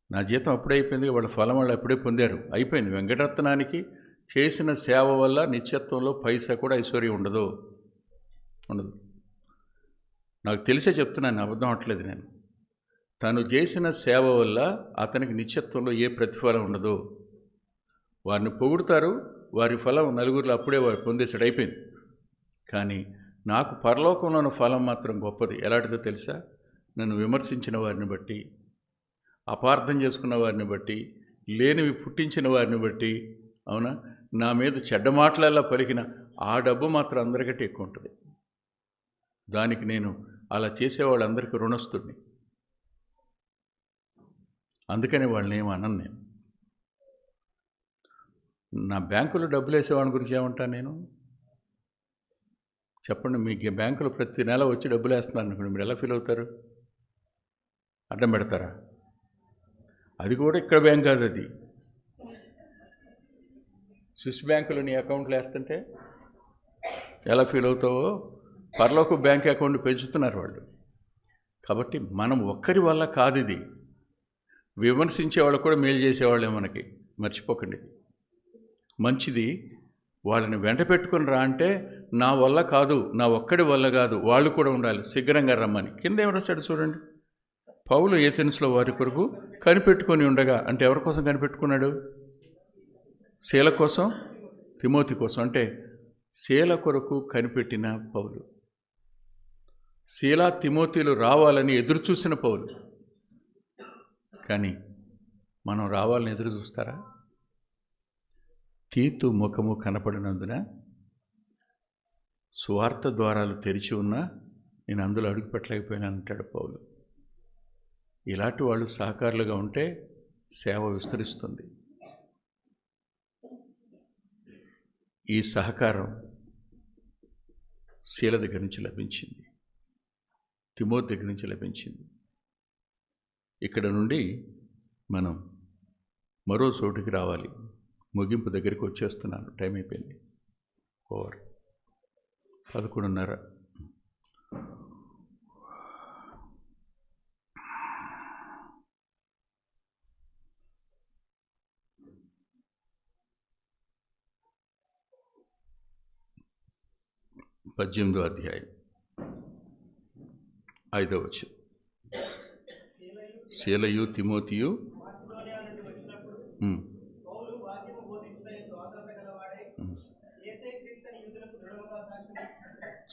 నా జీతం అప్పుడే అయిపోయింది, వాళ్ళ ఫలం వాళ్ళు అప్పుడే పొందారు, అయిపోయింది. వెంకటరత్నానికి చేసిన సేవ వల్ల నిత్యత్వంలో పైసా కూడా ఐశ్వర్యం ఉండదు. నాకు తెలిసే చెప్తున్నాను, అబద్ధం అవట్లేదు నేను. తను చేసిన సేవ వల్ల అతనికి నిత్యత్వంలో ఏ ప్రతిఫలం ఉండదు. వారిని పొగుడుతారు, వారి ఫలం నలుగురిలో అప్పుడే వారు పొందేసాడు, అయిపోయింది. కానీ నాకు పరలోకంలో ఉన్న ఫలం మాత్రం గొప్పది. ఎలాంటిదో తెలుసా? నన్ను విమర్శించిన వారిని బట్టి, అపార్థం చేసుకున్న వారిని బట్టి, లేనివి పుట్టించిన వారిని బట్టి, అవునా, నా మీద చెడ్డ మాటలలా పలికిన ఆ డబ్బు మాత్రం అందరికంటే ఎక్కువ ఉంటుంది. దానికి నేను అలా చేసేవాళ్ళందరికీ రుణస్తుడిని. అందుకని వాళ్ళని ఏమన్నాను నేను. నా బ్యాంకులో డబ్బులు వేసేవాడి గురించి ఏమంటాను నేను? చెప్పండి, మీకు బ్యాంకులో ప్రతి నెల వచ్చి డబ్బులు వేస్తున్నాను అనుకోండి, మీరు ఎలా ఫీల్ అవుతారు? అడ్డం పెడతారా? అది కూడా ఇక్కడ బ్యాంక్ కాదు, అది స్విస్ బ్యాంకులో నీ అకౌంట్లో వేస్తుంటే ఎలా ఫీల్ అవుతావో పరలోక బ్యాంక్ అకౌంట్ పెంచుతున్నారు వాళ్ళు. కాబట్టి మనం ఒక్కరి వల్ల కాదు ఇది. విమర్శించేవాళ్ళు కూడా మేలు చేసేవాళ్ళే మనకి, మర్చిపోకండి. మంచిది, వాళ్ళని వెంట పెట్టుకుని రా అంటే నా వల్ల కాదు, నా ఒక్కడి వల్ల కాదు, వాళ్ళు కూడా ఉండాలి, శీఘ్రంగా రమ్మని. కింద ఏం రాశాడు చూడండి. పౌలు ఏథెన్సులో వారి కొరకు కనిపెట్టుకొని ఉండగా, అంటే ఎవరి కోసం కనిపెట్టుకున్నాడు? శీల కోసం, తిమోతి కోసం. అంటే శీల కొరకు కనిపెట్టిన పౌలు, శీల తిమోతిలు రావాలని ఎదురు చూసిన పౌలు. కానీ మనం రావాలని ఎదురు చూస్తారా? తీతు ముఖము కనపడినందున సువార్త ద్వారాలు తెరిచి ఉన్నా నేను అందులో అడుగు పెట్టలేకపోయినా అంటాడు పౌలు. ఇలాంటి వాళ్ళు సహకారులుగా ఉంటే సేవ విస్తరిస్తుంది. ఈ సహకారం శీల దగ్గర నుంచి లభించింది, తిమోతి దగ్గర నుంచి లభించింది. ఇక్కడ నుండి మనం మరో చోటుకి రావాలి. ముగింపు దగ్గరికి వచ్చేస్తున్నాను, టైం అయిపోయింది. ఓవర్ 11:30. పద్దెనిమిదో అధ్యాయం 5వ వచనం. శీలయు తిమోతియు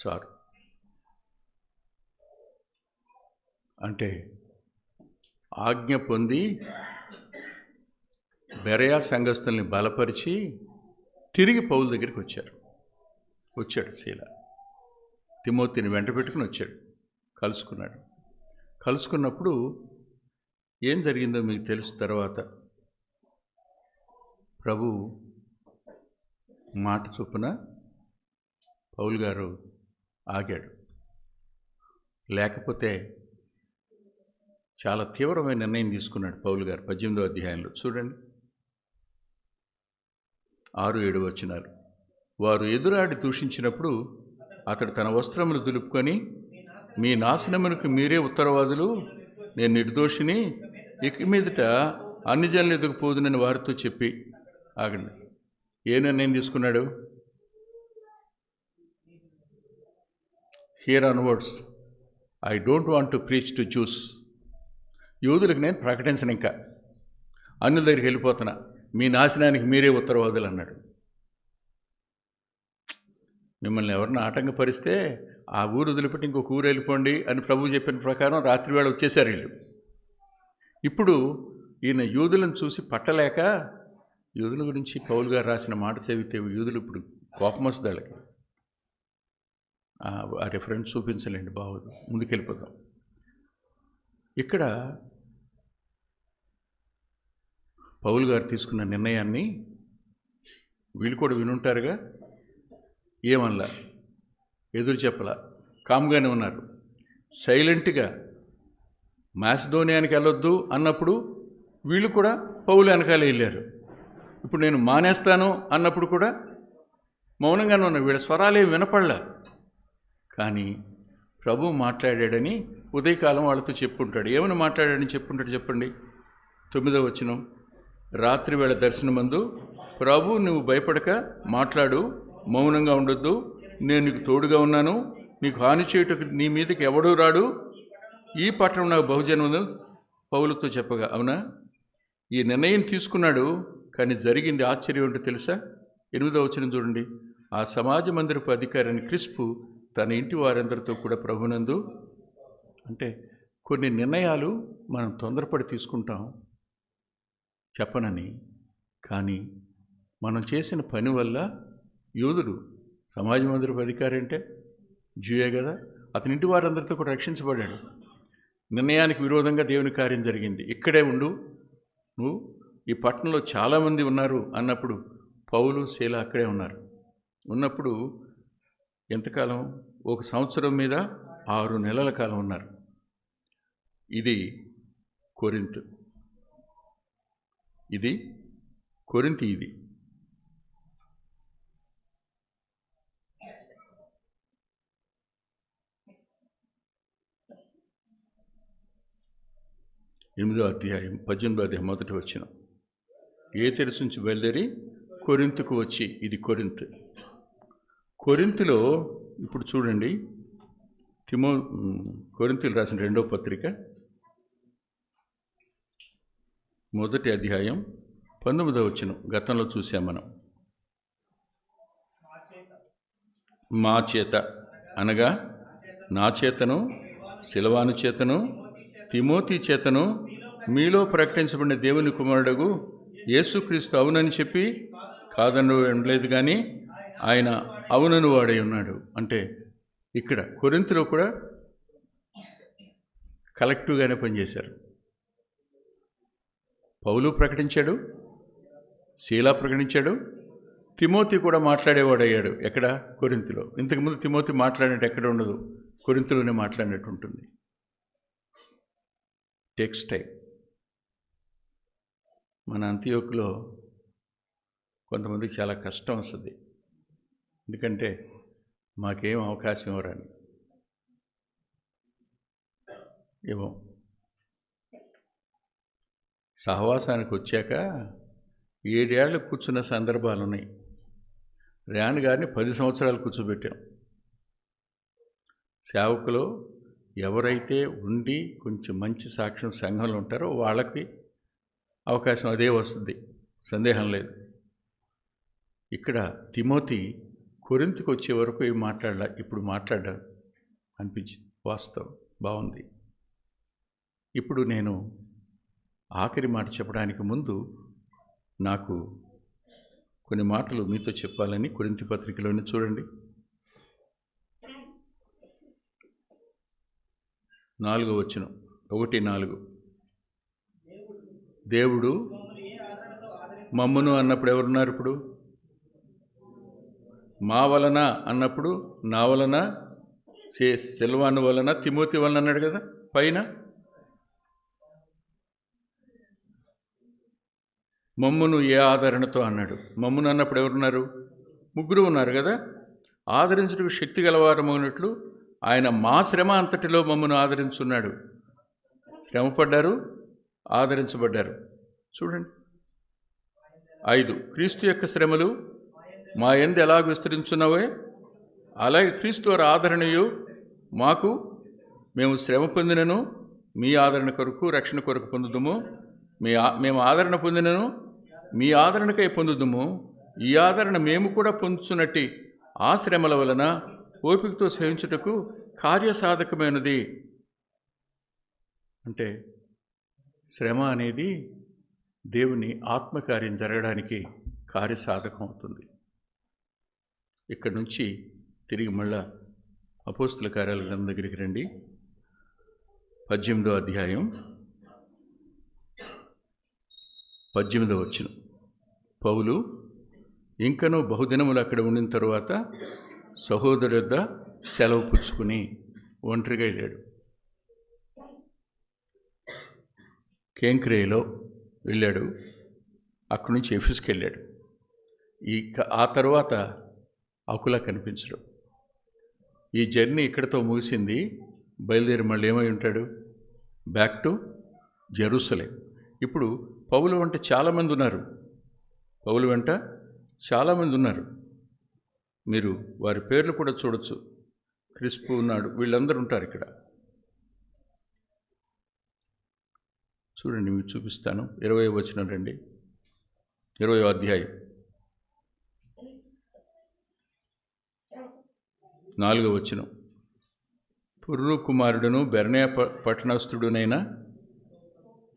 సార్ అంటే ఆజ్ఞ పొంది బెరయా సంఘస్థుల్ని బలపరిచి తిరిగి పౌలు దగ్గరికి వచ్చాడు శీల. తిమోతిని వెంట పెట్టుకుని వచ్చాడు, కలుసుకున్నప్పుడు ఏం జరిగిందో మీకు తెలుసు. తర్వాత ప్రభు మాట చొప్పున పౌలు గారు ఆగాడు. లేకపోతే చాలా తీవ్రమైన నిర్ణయం తీసుకున్నాడు పౌలు గారు. 18వ అధ్యాయంలో చూడండి. 6-7 వచనాలు. వారు ఎదురాడి దూషించినప్పుడు అతడు తన వస్త్రములు దులుపుకొని, మీ నాశనమునకు మీరే ఉత్తరవాదులు, నేను నిర్దోషిని, ఇక మీదట అన్ని జనులు ఎదుగుపోదునని వారితో చెప్పి, ఆగండి, ఏ నిర్ణయం తీసుకున్నాడు? Here onwards I don't want to preach to juice. యూదులకు నేను ప్రకటించను, ఇంకా అన్యుల దగ్గరికి వెళ్ళిపోతున్నా, మీ నాశనానికి మీరే ఉత్తరవాదులు అన్నాడు. మిమ్మల్ని ఎవరిని ఆటంకపరిస్తే ఆ ఊరు వదిలిపెట్టి ఇంకొక ఊరు వెళ్ళిపోండి అని ప్రభువు చెప్పిన ప్రకారం రాత్రి వేళ వచ్చేసారు వీళ్ళు. ఇప్పుడు ఈయన యూదులను చూసి పట్టలేక, యూదుల గురించి పౌలు గారు రాసిన మాట చదివితే యూదులు ఇప్పుడు కోపం వస్తుంది వాళ్ళకి. ఆ రెఫరెన్స్ చూపించలేండి, బాగోదు, ముందుకెళ్ళిపోదాం. ఇక్కడ పౌలు గారు తీసుకున్న నిర్ణయాన్ని వీళ్ళు కూడా వినుంటారుగా. ఏమనలా, ఎదురు చెప్పలా, కామ్గానే ఉన్నారు. సైలెంట్గా మాసిదోనియానికి వెళ్ళొద్దు అన్నప్పుడు వీళ్ళు కూడా పౌలు వెనకాలే వెళ్ళారు. ఇప్పుడు నేను మానేస్తాను అన్నప్పుడు కూడా మౌనంగానే ఉన్నారు. వీళ్ళ స్వరాలే వినపడలా. కానీ ప్రభు మాట్లాడాడని ఉదయకాలం వాళ్ళతో చెప్పుంటాడు. ఏమని మాట్లాడాడని చెప్పుంటాడు చెప్పండి. 9వ వచనం, రాత్రి వేళ దర్శనమందు ప్రభు, నువ్వు భయపడక మాట్లాడు, మౌనంగా ఉండొద్దు, నేను నీకు తోడుగా ఉన్నాను, నీకు హాని చేయుటకు నీ మీదకి ఎవడూ రాడు, ఈ పట్టణం నాకు బహుజనమును పౌలుతో చెప్పగా. అవునా, ఈ నిర్ణయం తీసుకున్నాడు. కానీ జరిగింది ఆశ్చర్యం ఏంటో తెలుసా? 8వ వచనం చూడండి. ఆ సమాజ మందిరపు అధికారిని క్రిస్పు తన ఇంటి వారందరితో కూడా ప్రభునందు, అంటే కొన్ని నిర్ణయాలు మనం తొందరపడి తీసుకుంటాం చెప్పనని, కానీ మనం చేసిన పని వల్ల యూదుడు సమాజ మందిరపు అధికారి అంటే జూయే కదా, అతని ఇంటి వారందరితో కూడా రక్షించబడ్డాడు. నిర్ణయానికి విరోధంగా దేవుని కార్యం జరిగింది. ఇక్కడే ఉండు, నువ్వు ఈ పట్టణంలో చాలామంది ఉన్నారు అన్నప్పుడు పౌలు శీల అక్కడే ఉన్నారు. ఉన్నప్పుడు ఎంతకాలం? 1 సంవత్సరం మీద 6 నెలల కాలం ఉన్నారు. ఇది కొరింథు, ఇది కొరింథీ. ఇది ఎనిమిదో అధ్యాయం 18వ అధ్యాయం 1వ వచనం. ఏథెన్సు నుంచి బయలుదేరి కొరింథుకు వచ్చి, ఇది కొరింథు. కొరింథులో ఇప్పుడు చూడండి, కొరింథీయులు రాసిన 2వ పత్రిక 1వ అధ్యాయం 19వ వచనం. గతంలో చూసాం మనం. మా చేత అనగా నా చేతను, సిలవాను చేతను, తిమోతి చేతను మీలో ప్రకటించబడిన దేవుని కుమారుడగు యేసుక్రీస్తు అవునని చెప్పి కాదను అనలేదు, కానీ ఆయన అవునను వాడై ఉన్నాడు. అంటే ఇక్కడ కొరింథులో కూడా కలెక్టివ్గానే పనిచేశారు. పౌలు ప్రకటించాడు, శీలా ప్రకటించాడు, తిమోతి కూడా మాట్లాడేవాడయ్యాడు. ఎక్కడ? కొరింథులో. ఇంతకుముందు తిమోతి మాట్లాడినట్టు ఎక్కడ ఉండదు, కొరింథులోనే మాట్లాడినట్టు ఉంటుంది. Takes time. మన అంత్యోకులో కొంతమందికి చాలా కష్టం వస్తుంది. ఎందుకంటే మాకేం అవకాశం ఇవ్వరని. ఏమో సహవాసానికి వచ్చాక 7 ఏళ్ళు కూర్చున్న సందర్భాలు ఉన్నాయి. రేణు గారిని 10 సంవత్సరాలు కూర్చోబెట్టాం. సేవకులో ఎవరైతే ఉండి కొంచెం మంచి సాక్ష్యం సంఘంలో ఉంటారో వాళ్ళకి అవకాశం అదే వస్తుంది, సందేహం లేదు. ఇక్కడ తిమోతి కొరింథుకు వచ్చే వరకు ఏం మాట్లాడలా, ఇప్పుడు మాట్లాడాడు అనిపించింది. వాస్తవం, బాగుంది. ఇప్పుడు నేను ఆఖరి మాట చెప్పడానికి ముందు నాకు కొన్ని మాటలు మీతో చెప్పాలని కొరింథీ పత్రికలోనే చూడండి. 4వ వచనం, 1:4. దేవుడు మమ్మును అన్నప్పుడు ఎవరున్నారు? ఇప్పుడు మా వలన అన్నప్పుడు నా వలన, సిల్వాను వలన, తిమోతి వలన అన్నాడు కదా పైన. మమ్మును ఏ ఆదరణతో అన్నాడు. మమ్మును అన్నప్పుడు ఎవరున్నారు? ముగ్గురు ఉన్నారు కదా. ఆదరించడానికి శక్తి గలవారమైనట్లు ఆయన మా శ్రమ అంతటిలో మమ్మను ఆదరించున్నాడు. శ్రమపడ్డారు, ఆదరించబడ్డారు. చూడండి. 5, క్రీస్తు యొక్క శ్రమలు మా యందు ఎలాగ విస్తరించున్నవో అలాగే క్రీస్తు వారి ఆదరణయు మాకు, మేము శ్రమ పొందినను మీ ఆదరణ కొరకు రక్షణ కొరకు పొందుదుము. మేము ఆదరణ పొందినను మీ ఆదరణకై పొందుదుము. ఈ ఆదరణ మేము కూడా పొందుచున్నట్టి ఆ శ్రమల వలన ఓపికతో సేవించుటకు కార్యసాధకమైనది. అంటే శ్రమ అనేది దేవుని ఆత్మకార్యం జరగడానికి కార్యసాధకం అవుతుంది. ఇక్కడి నుంచి తిరిగి మళ్ళా అపోస్తుల కార్యాల గ్రంథం దగ్గరికి రండి. 18వ అధ్యాయం 18వ వచనం. పౌలు ఇంకనూ బహుదినములు అక్కడ ఉండిన తరువాత సహోదరు యొద్ద సెలవు పుచ్చుకుని ఒంటరిగా వెళ్ళాడు. కేంక్రేలో వెళ్ళాడు. అక్కడి నుంచి ఎఫెసుకి వెళ్ళాడు. ఆ తర్వాత అకులా కనిపించడు. ఈ జర్నీ ఇక్కడితో ముగిసింది. బయలుదేరి మళ్ళీ ఏమై ఉంటాడు? Back to Jerusalem. ఇప్పుడు పౌలు వెంట చాలామంది ఉన్నారు. పౌలు వెంట చాలామంది ఉన్నారు. మీరు వారి పేర్లు కూడా చూడొచ్చు. క్రిస్పు ఉన్నాడు, వీళ్ళందరూ ఉంటారు ఇక్కడ. చూడండి, మీకు చూపిస్తాను. 20వ వచనం రండి. 20వ అధ్యాయం 4వ వచనం. పుర్రు కుమారుడును బెర్నయ పట్టణస్థుడునైన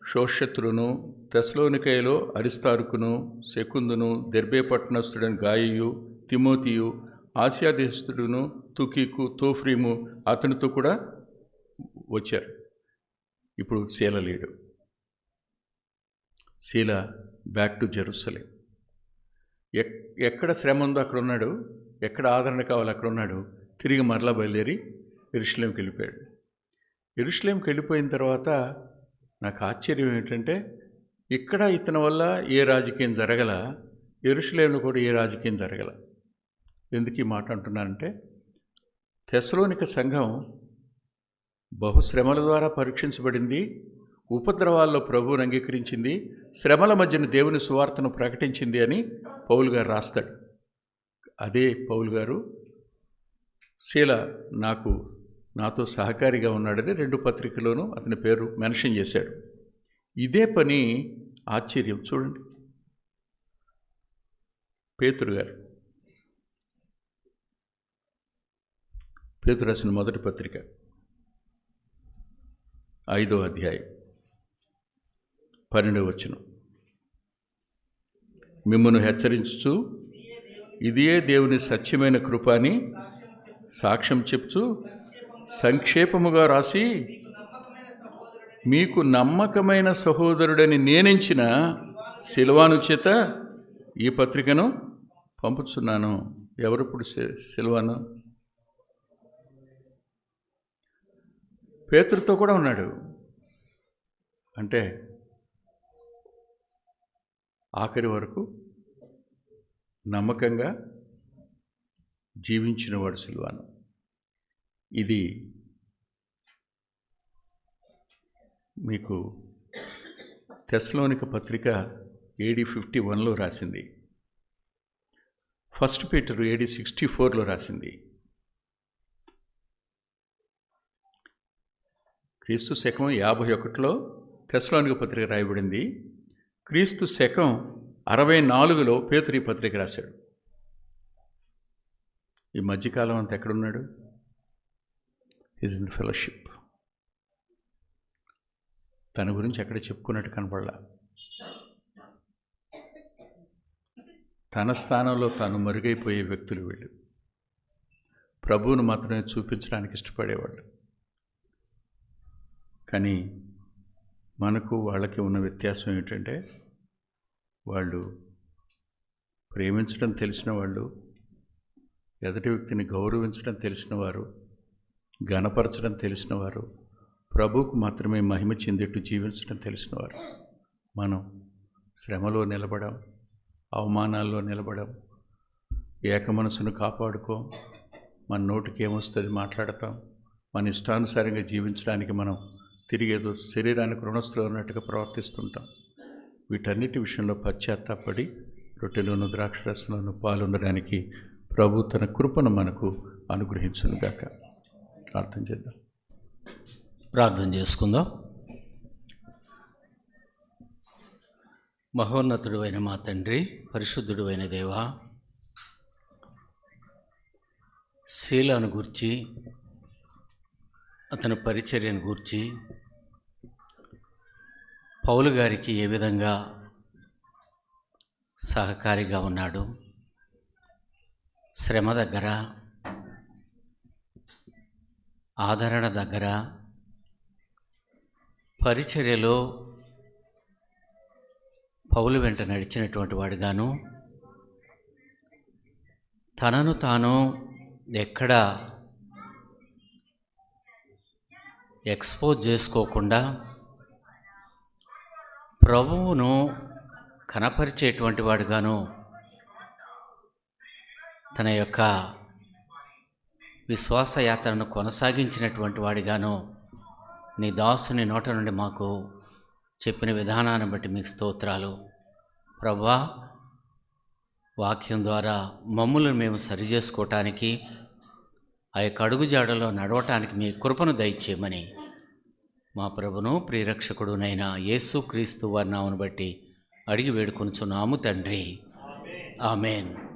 షోషత్రును, తెస్సలోనికయలో అరిస్తారుకును, సెకుందును, దెర్బే పట్టణస్థుడైన గాయియు, తిమోతియు, ఆసియా దేశస్థుడును, తుకీకు, తోఫ్రీము అతనితో కూడా వచ్చారు. ఇప్పుడు శీల లేడు. శీల బ్యాక్ టు జెరూసలేం. ఎక్కడ శ్రమ ఉందో అక్కడ ఉన్నాడు, ఎక్కడ ఆదరణ కావాలో అక్కడ ఉన్నాడు. తిరిగి మరలా బయలుదేరి యెరూషలేంకి వెళ్ళిపోయాడు. యెరూషలేంకి వెళ్ళిపోయిన తర్వాత నాకు ఆశ్చర్యం ఏంటంటే, ఇక్కడ ఇతని వల్ల ఏ రాజకీయం జరగల, యెరూషలేంలో కూడా ఏ రాజకీయం జరగల. ఎందుకు ఈ మాట అంటున్నానంటే, తెస్సలోనిక సంఘం బహుశ్రమల ద్వారా పరీక్షించబడింది. ఉపద్రవాల్లో ప్రభువును అంగీకరించింది. శ్రమల మధ్యన దేవుని సువార్తను ప్రకటించింది అని పౌలు గారు రాస్తాడు. అదే పౌలు గారు శీల నాతో సహకారిగా ఉన్నాడని 2 పత్రికలోనూ అతని పేరు మెన్షన్ చేశాడు. ఇదే పని ఆశ్చర్యం. చూడండి, పేతురు గారు, పేతురు రాసిన మొదటి పత్రిక 5వ అధ్యాయం 12వ వచనం. మిమ్మును హెచ్చరించుచు ఇదియే దేవుని సత్యమైన కృప అని సాక్ష్యం చెప్తూ సంక్షేపముగా రాసి మీకు నమ్మకమైన సహోదరుడని నేనెంచిన సిల్వాను చేత ఈ పత్రికను పంపుతున్నాను. ఎవరిప్పుడు సిల్వాను? పేతురుతో కూడా ఉన్నాడు. అంటే ఆఖరి వరకు నమ్మకంగా జీవించినవాడు సిల్వాను. ఇది మీకు తెస్సలోనిక పత్రిక AD 51లో రాసింది. 1 పీటర్ AD 64లో రాసింది. క్రీస్తు శకం 51లో తెస్సలోనిక పత్రిక రాయబడింది. క్రీస్తు శకం 64లో పేతురు ఈ పత్రిక రాశాడు. ఈ మధ్యకాలం అంతా ఎక్కడున్నాడు? Is in the fellowship. తన గురించి ఎక్కడ చెప్పుకున్నట్టు కనపడలా. తన స్థానంలో తాను మరుగైపోయే వ్యక్తులు వీళ్ళు. ప్రభువును మాత్రమే చూపించడానికి ఇష్టపడేవాళ్ళు. కానీ మనకు వాళ్ళకి ఉన్న వ్యత్యాసం ఏమిటంటే, వాళ్ళు ప్రేమించడం తెలిసిన వాళ్ళు, ఎదుటి వ్యక్తిని గౌరవించడం తెలిసిన వారు, ఘనపరచడం తెలిసిన వారు, ప్రభువుకు మాత్రమే మహిమ చెందేట్టు జీవించడం తెలిసిన వారు. మనం శ్రమలో నిలబడం, అవమానాల్లో నిలబడం, ఏక మనసును కాపాడుకో. మన నోటికి ఏమొస్తుంది మాట్లాడతాం. మన ఇష్టానుసారంగా జీవించడానికి మనం తిరిగేదో శరీరానికి రుణస్థులు ఉన్నట్టుగా ప్రవర్తిస్తుంటాం. వీటన్నిటి విషయంలో పశ్చాత్తాపడి రొట్టెలోను ద్రాక్షరసంలోను పాల్గొనడానికి ప్రభు తన కృపను మనకు అనుగ్రహించునుగాక. ప్రార్థన చేద్దాం. ప్రార్థన చేసుకుందాం. మహోన్నతుడు అయిన మా తండ్రి, పరిశుద్ధుడు అయిన దేవా, శీలను గూర్చి, అతని పరిచర్యను గూర్చి, పౌలు గారికి ఏ విధంగా సహకారిగా ఉన్నాడు, శ్రమ దగ్గర, ఆదరణ దగ్గర, పరిచర్యలో పౌలు వెంట నడిచినటువంటి వాడిగాను, తనను తాను ఎక్కడ ఎక్స్పోజ్ చేసుకోకుండా ప్రభువును కనపరిచేటువంటి వాడుగాను, తన యొక్క విశ్వాసయాత్రను కొనసాగించినటువంటి వాడిగాను నీ దాసుని నోట నుండి మాకు చెప్పిన విధానాన్ని బట్టి మీకు స్తోత్రాలు. ప్రభువా, వాక్యం ద్వారా మమ్ములను మేము సరిచేసుకోవటానికి, ఆ యొక్క అడుగుజాడలో నడవటానికి మీ కృపను దయచేయమని మా ప్రభును ప్రియరక్షకుడునైన యేసుక్రీస్తు వారి నామమును బట్టి అడిగి వేడుకొనుచున్నాము తండ్రి. ఆమేన్.